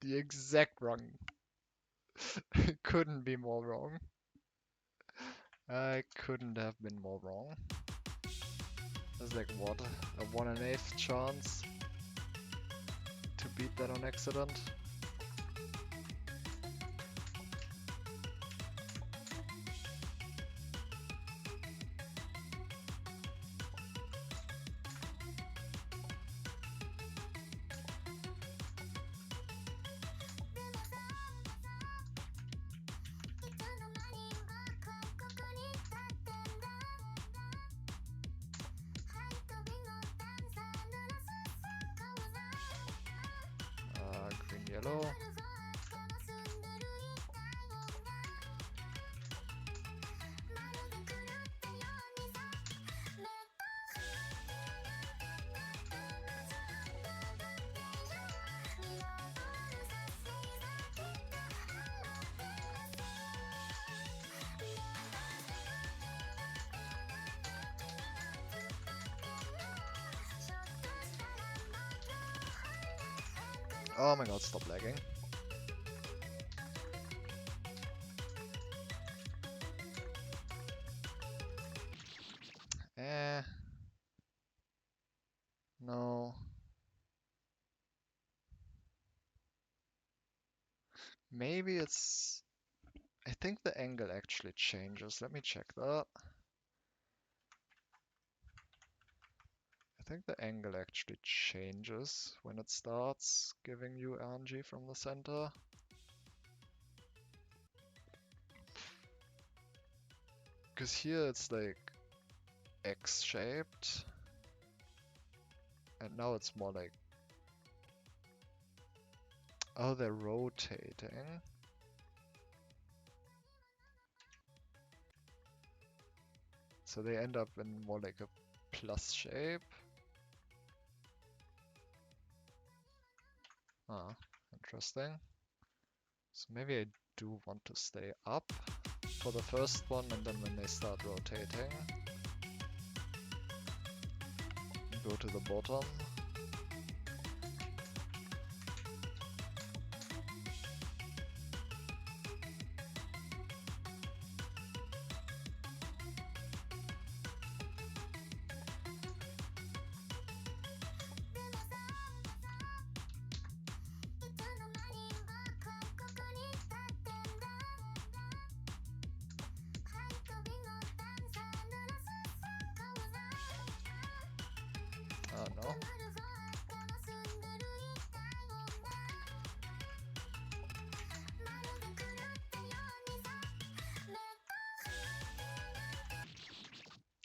The exact wrong. Couldn't be more wrong. I couldn't have been more wrong. There's like what? A 1 1/8 chance to beat that on accident? Green, yellow. Oh my god, stop lagging. Eh, no. Maybe it's... I think the angle actually changes. Let me check that. I think the angle actually changes when it starts giving you RNG from the center. Because here it's like X-shaped. And now it's more like... Oh, they're rotating. So they end up in more like a plus shape. Ah, interesting. So maybe I do want to stay up for the first one, and then when they start rotating, go to the bottom. Oh no.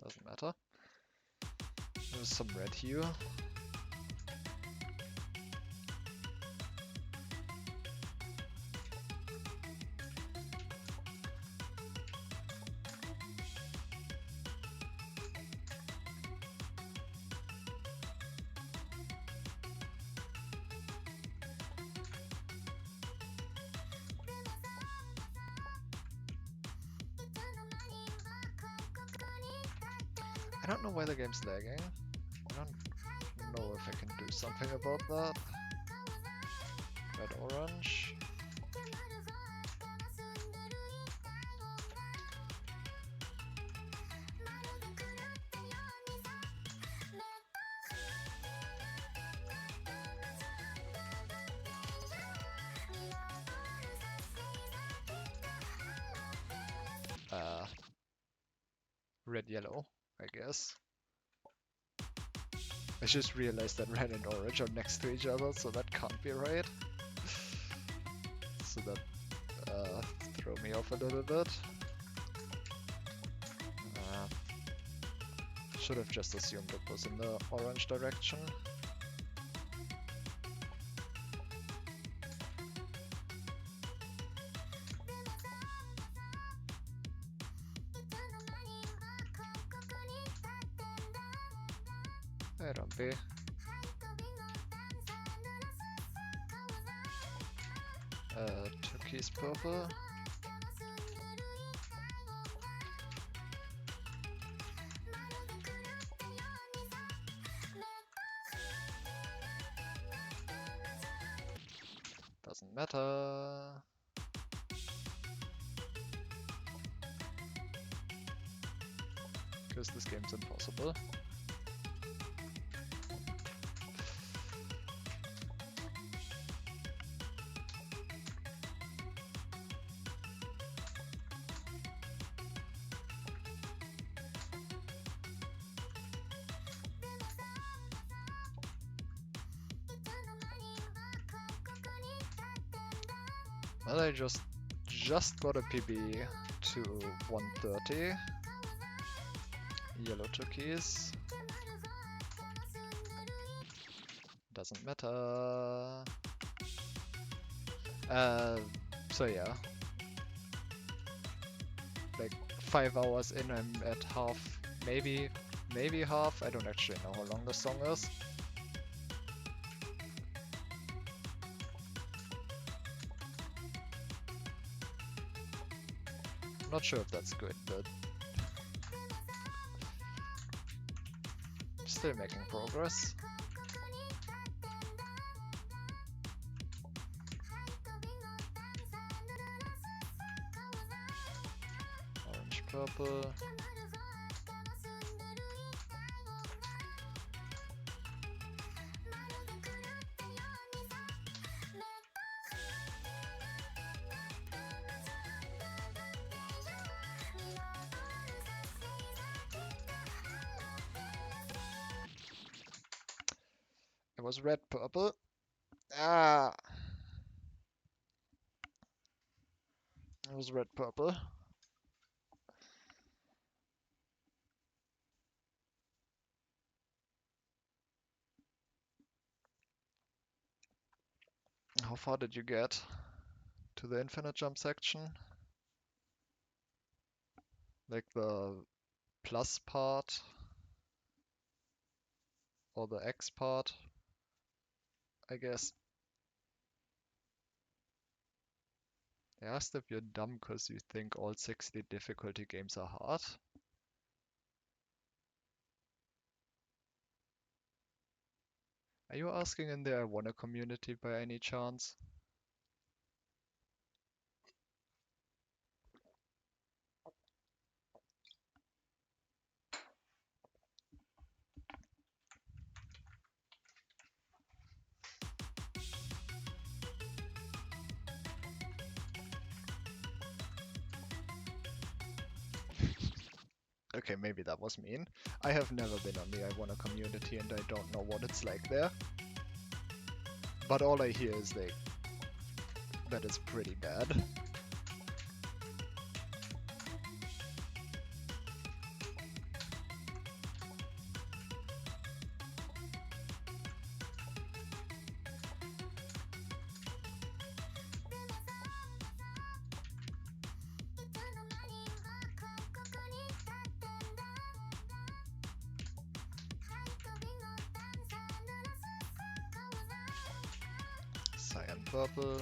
Doesn't matter. There's some red here. I don't know why the game's lagging. I don't know if I can do something about that. Red, orange. Red, yellow, I guess. I just realized that red and orange are next to each other, so that can't be right. So that threw me off a little bit. Should have just assumed it was in the orange direction. Hey, don't be. Turquoise purple. Doesn't matter. Because this game's impossible. Well, I just got a PB to 130. Yellow turquoise. Doesn't matter. So yeah. Like 5 hours in, I'm at half, maybe half. I don't actually know how long the song is. Not sure if that's good, but still making progress. Orange, purple. It was red purple. Ah! It was red purple. How far did you get? To the infinite jump section? Like the plus part? Or the X part? I guess. I asked if you're dumb because you think all 60 difficulty games are hard. Are you asking in the I Wanna community by any chance? Okay, maybe that was mean. I have never been on the I Wanna community and I don't know what it's like there. But all I hear is that it's pretty bad. Cyan purple.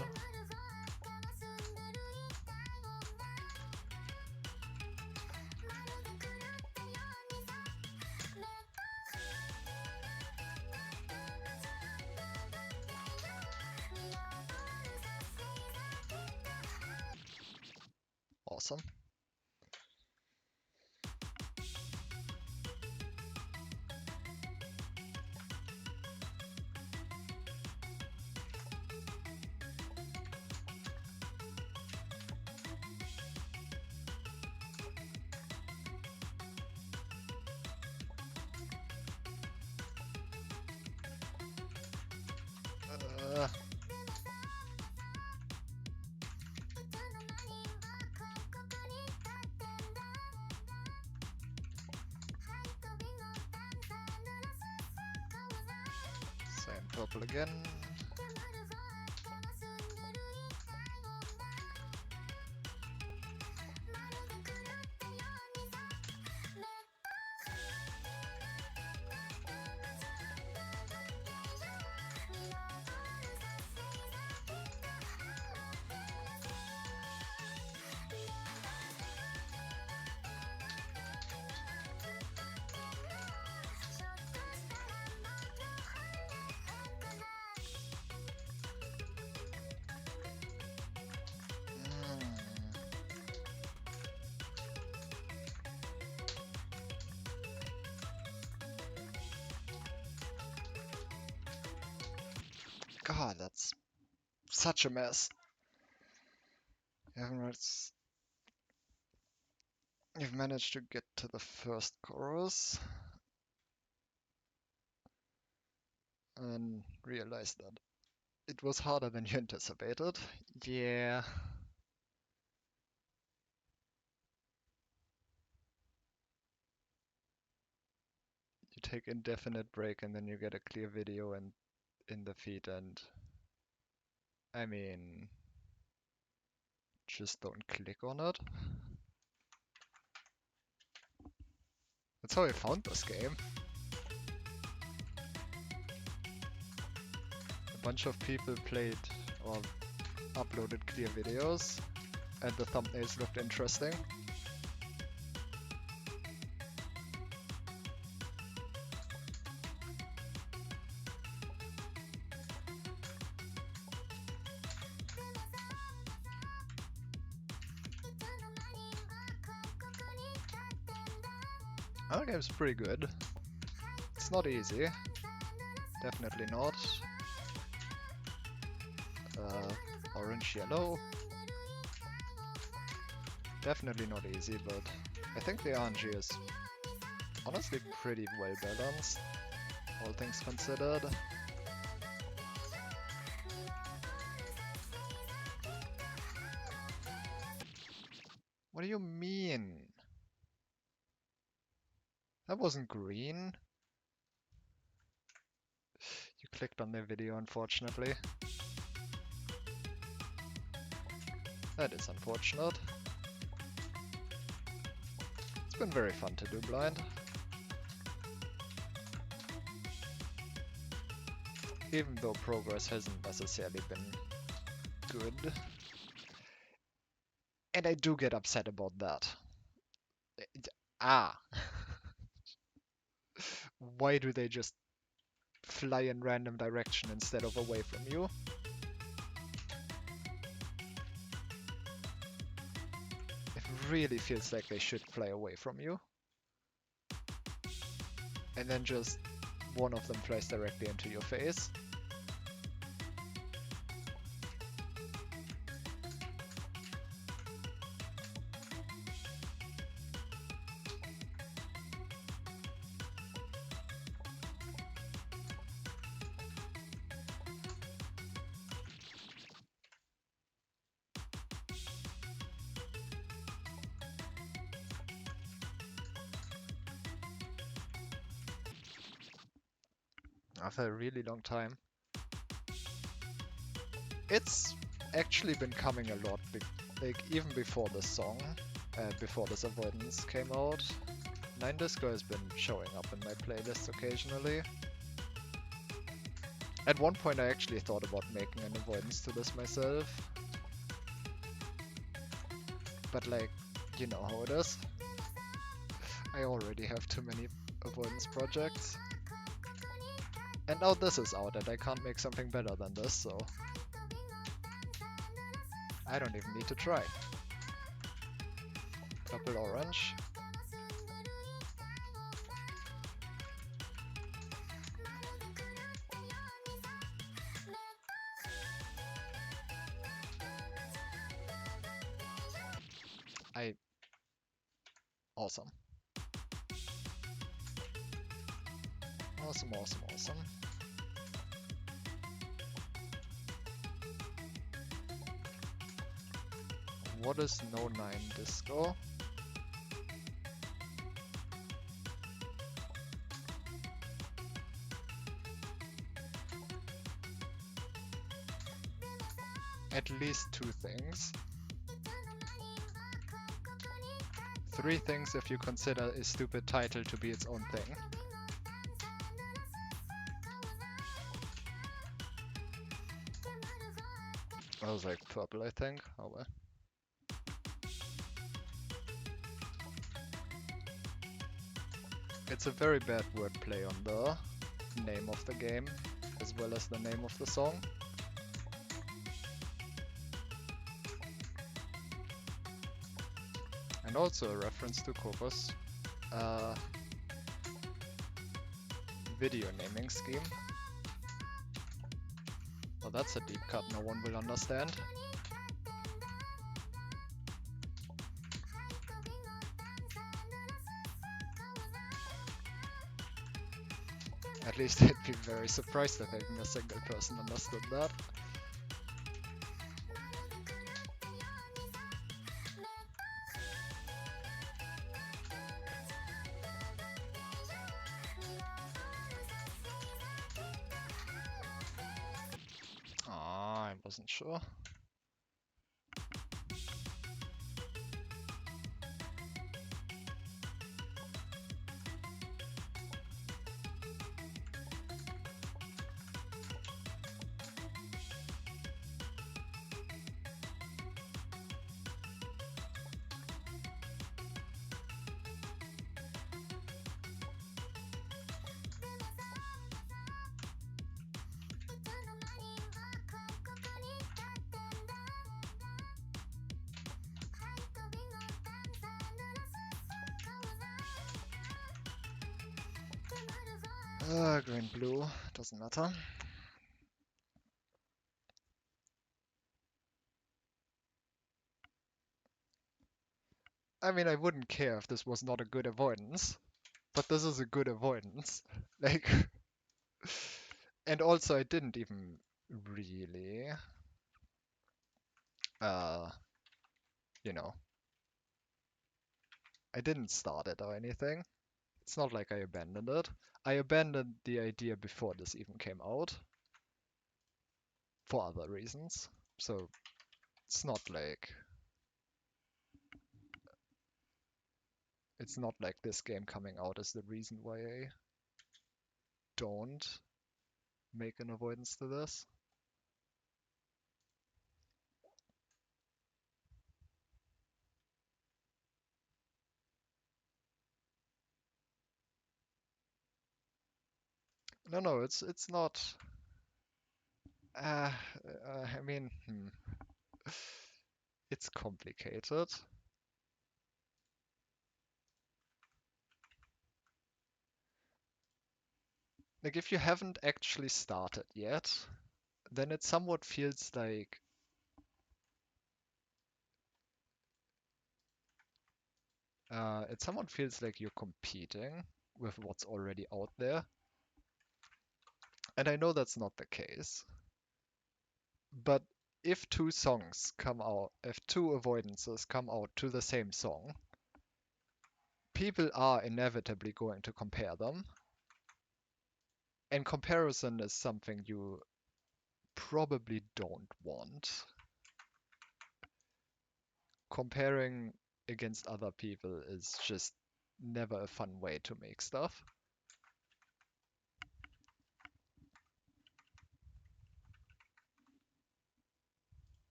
Awesome. Uh, Cyan purple again. God, that's such a mess. You've managed to get to the first chorus and realized that it was harder than you anticipated. Yeah. You take indefinite break and then you get a clear video and in the feed and I mean just don't click on it. That's how I found this game. A bunch of people played or uploaded clear videos and the thumbnails looked interesting. Our game's pretty good. It's not easy. Definitely not. Orange, yellow. Definitely not easy, but I think the RNG is honestly pretty well balanced, all things considered. What do you mean? That wasn't green. You clicked on the video, unfortunately. That is unfortunate. It's been very fun to do blind. Even though progress hasn't necessarily been good. And I do get upset about that. Ah! Why do they just fly in random direction instead of away from you? It really feels like they should fly away from you. And then just one of them flies directly into your face. After a really long time. It's actually been coming a lot, like even before this song, before this avoidance came out. Nein Disco has been showing up in my playlist occasionally. At one point I actually thought about making an avoidance to this myself. But like, you know how it is. I already have too many avoidance projects. And now this is out and I can't make something better than this, so I don't even need to try. Purple orange. Awesome. Awesome, awesome, awesome. What is no Nein Disco? At least 2 things. 3 things if you consider a stupid title to be its own thing. I was like purple, I think. Oh well. It's a very bad wordplay on the name of the game, as well as the name of the song. And also a reference to Koko's video naming scheme. Well, that's a deep cut no one will understand. At least I'd be very surprised if even a single person understood that. Ah, I wasn't sure. Green, blue, doesn't matter. I mean, I wouldn't care if this was not a good avoidance, but this is a good avoidance. Like, and also I didn't even really, you know, I didn't start it or anything. It's not like I abandoned it. I abandoned the idea before this even came out for other reasons. So it's not like this game coming out is the reason why I don't make an avoidance to this. No, it's not. Uh, I mean, it's complicated. Like if you haven't actually started yet, then it somewhat feels like you're competing with what's already out there. And I know that's not the case. But if if two avoidances come out to the same song, people are inevitably going to compare them. And comparison is something you probably don't want. Comparing against other people is just never a fun way to make stuff.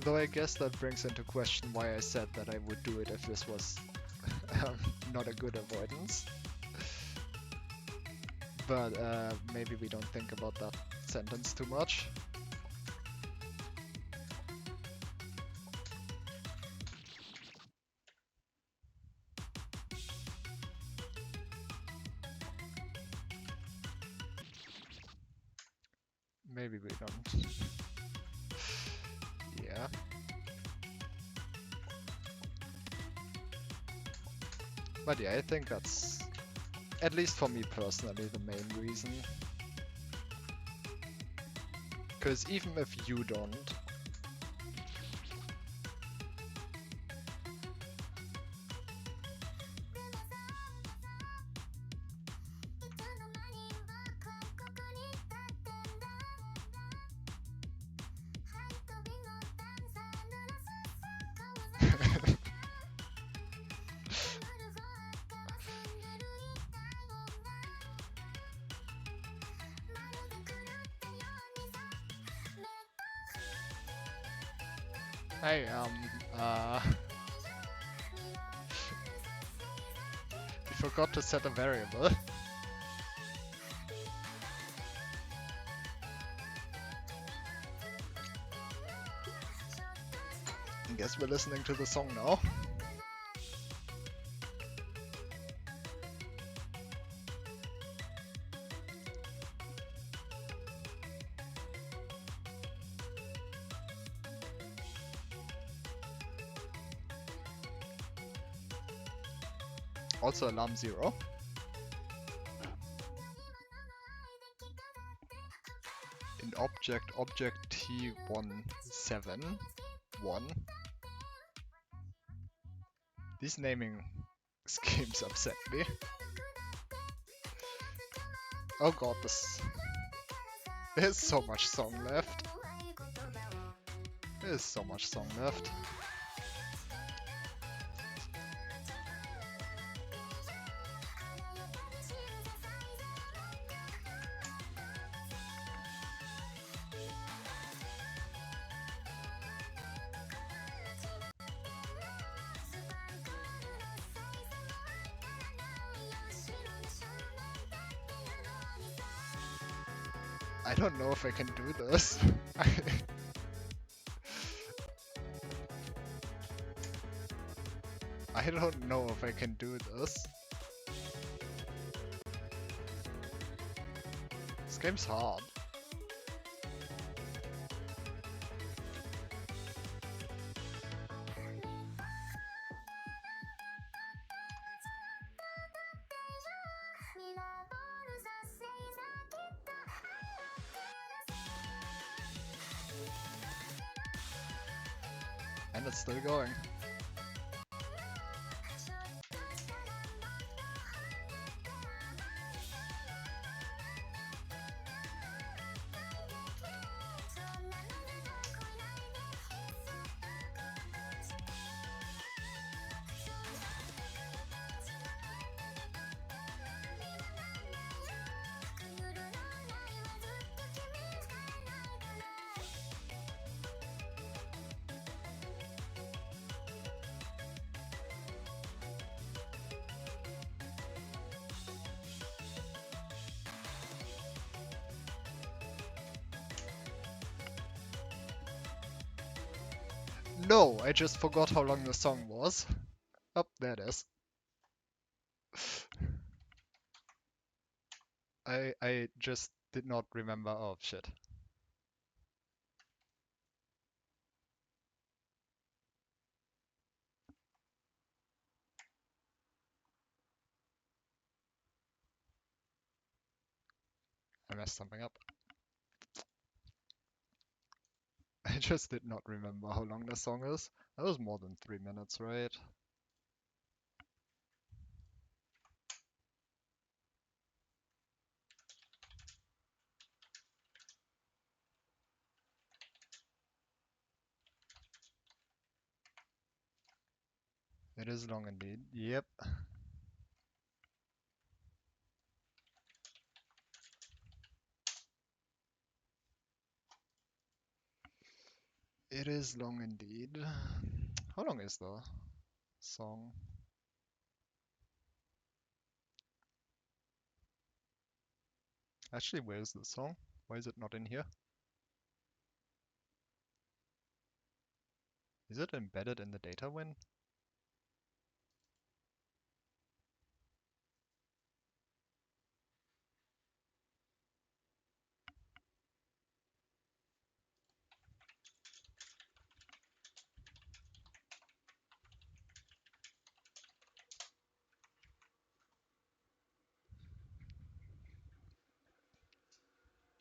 Though I guess that brings into question why I said that I would do it if this was not a good avoidance. But maybe we don't think about that sentence too much. Maybe we don't. Yeah. But yeah, I think that's, at least for me personally, the main reason. Because even if you don't, I we forgot to set a variable. I guess we're listening to the song now. Also alarm 0. In object T171. These naming schemes upset me. Oh god, there's so much song left. There's so much song left. I don't know if I can do this. I don't know if I can do this. This game's hard. And it's still going. No, I just forgot how long the song was. Oh, there it is. I just did not remember. Oh shit. I messed something up. I just did not remember how long the song is. That was more than 3 minutes, right? It is long indeed. Yep. It is long indeed. How long is the song? Actually, where is the song? Why is it not in here? Is it embedded in the data win?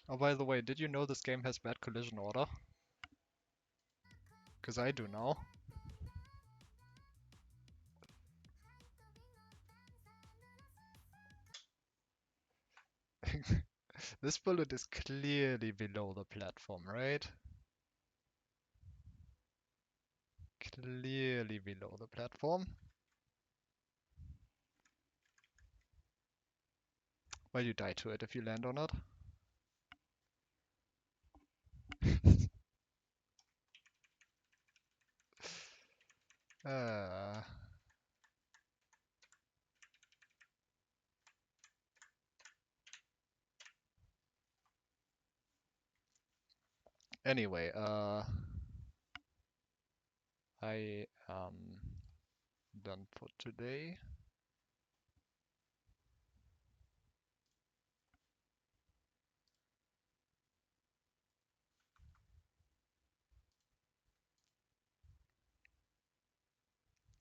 Oh, by the way, did you know this game has bad collision order? Because I do now. This bullet is clearly below the platform, right? Clearly below the platform. Well, you die to it if you land on it. uh, anyway, I am done for today.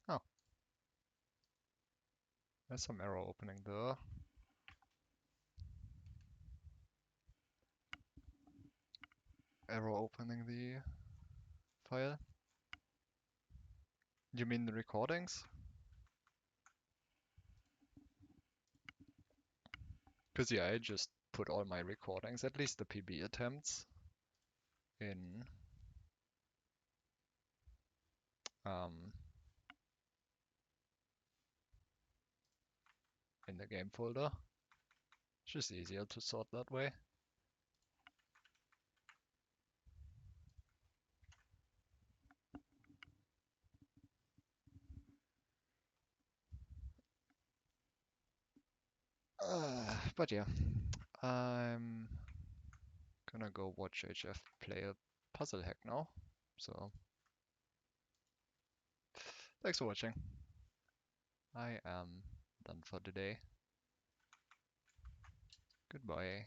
Oh, there's some arrow opening there. Arrow opening the file. You mean the recordings? Because yeah, I just put all my recordings, at least the PB attempts, in um, in the game folder. It's just easier to sort that way. But yeah, I'm gonna go watch HF play a puzzle hack now. So thanks for watching. I am done for today. Goodbye.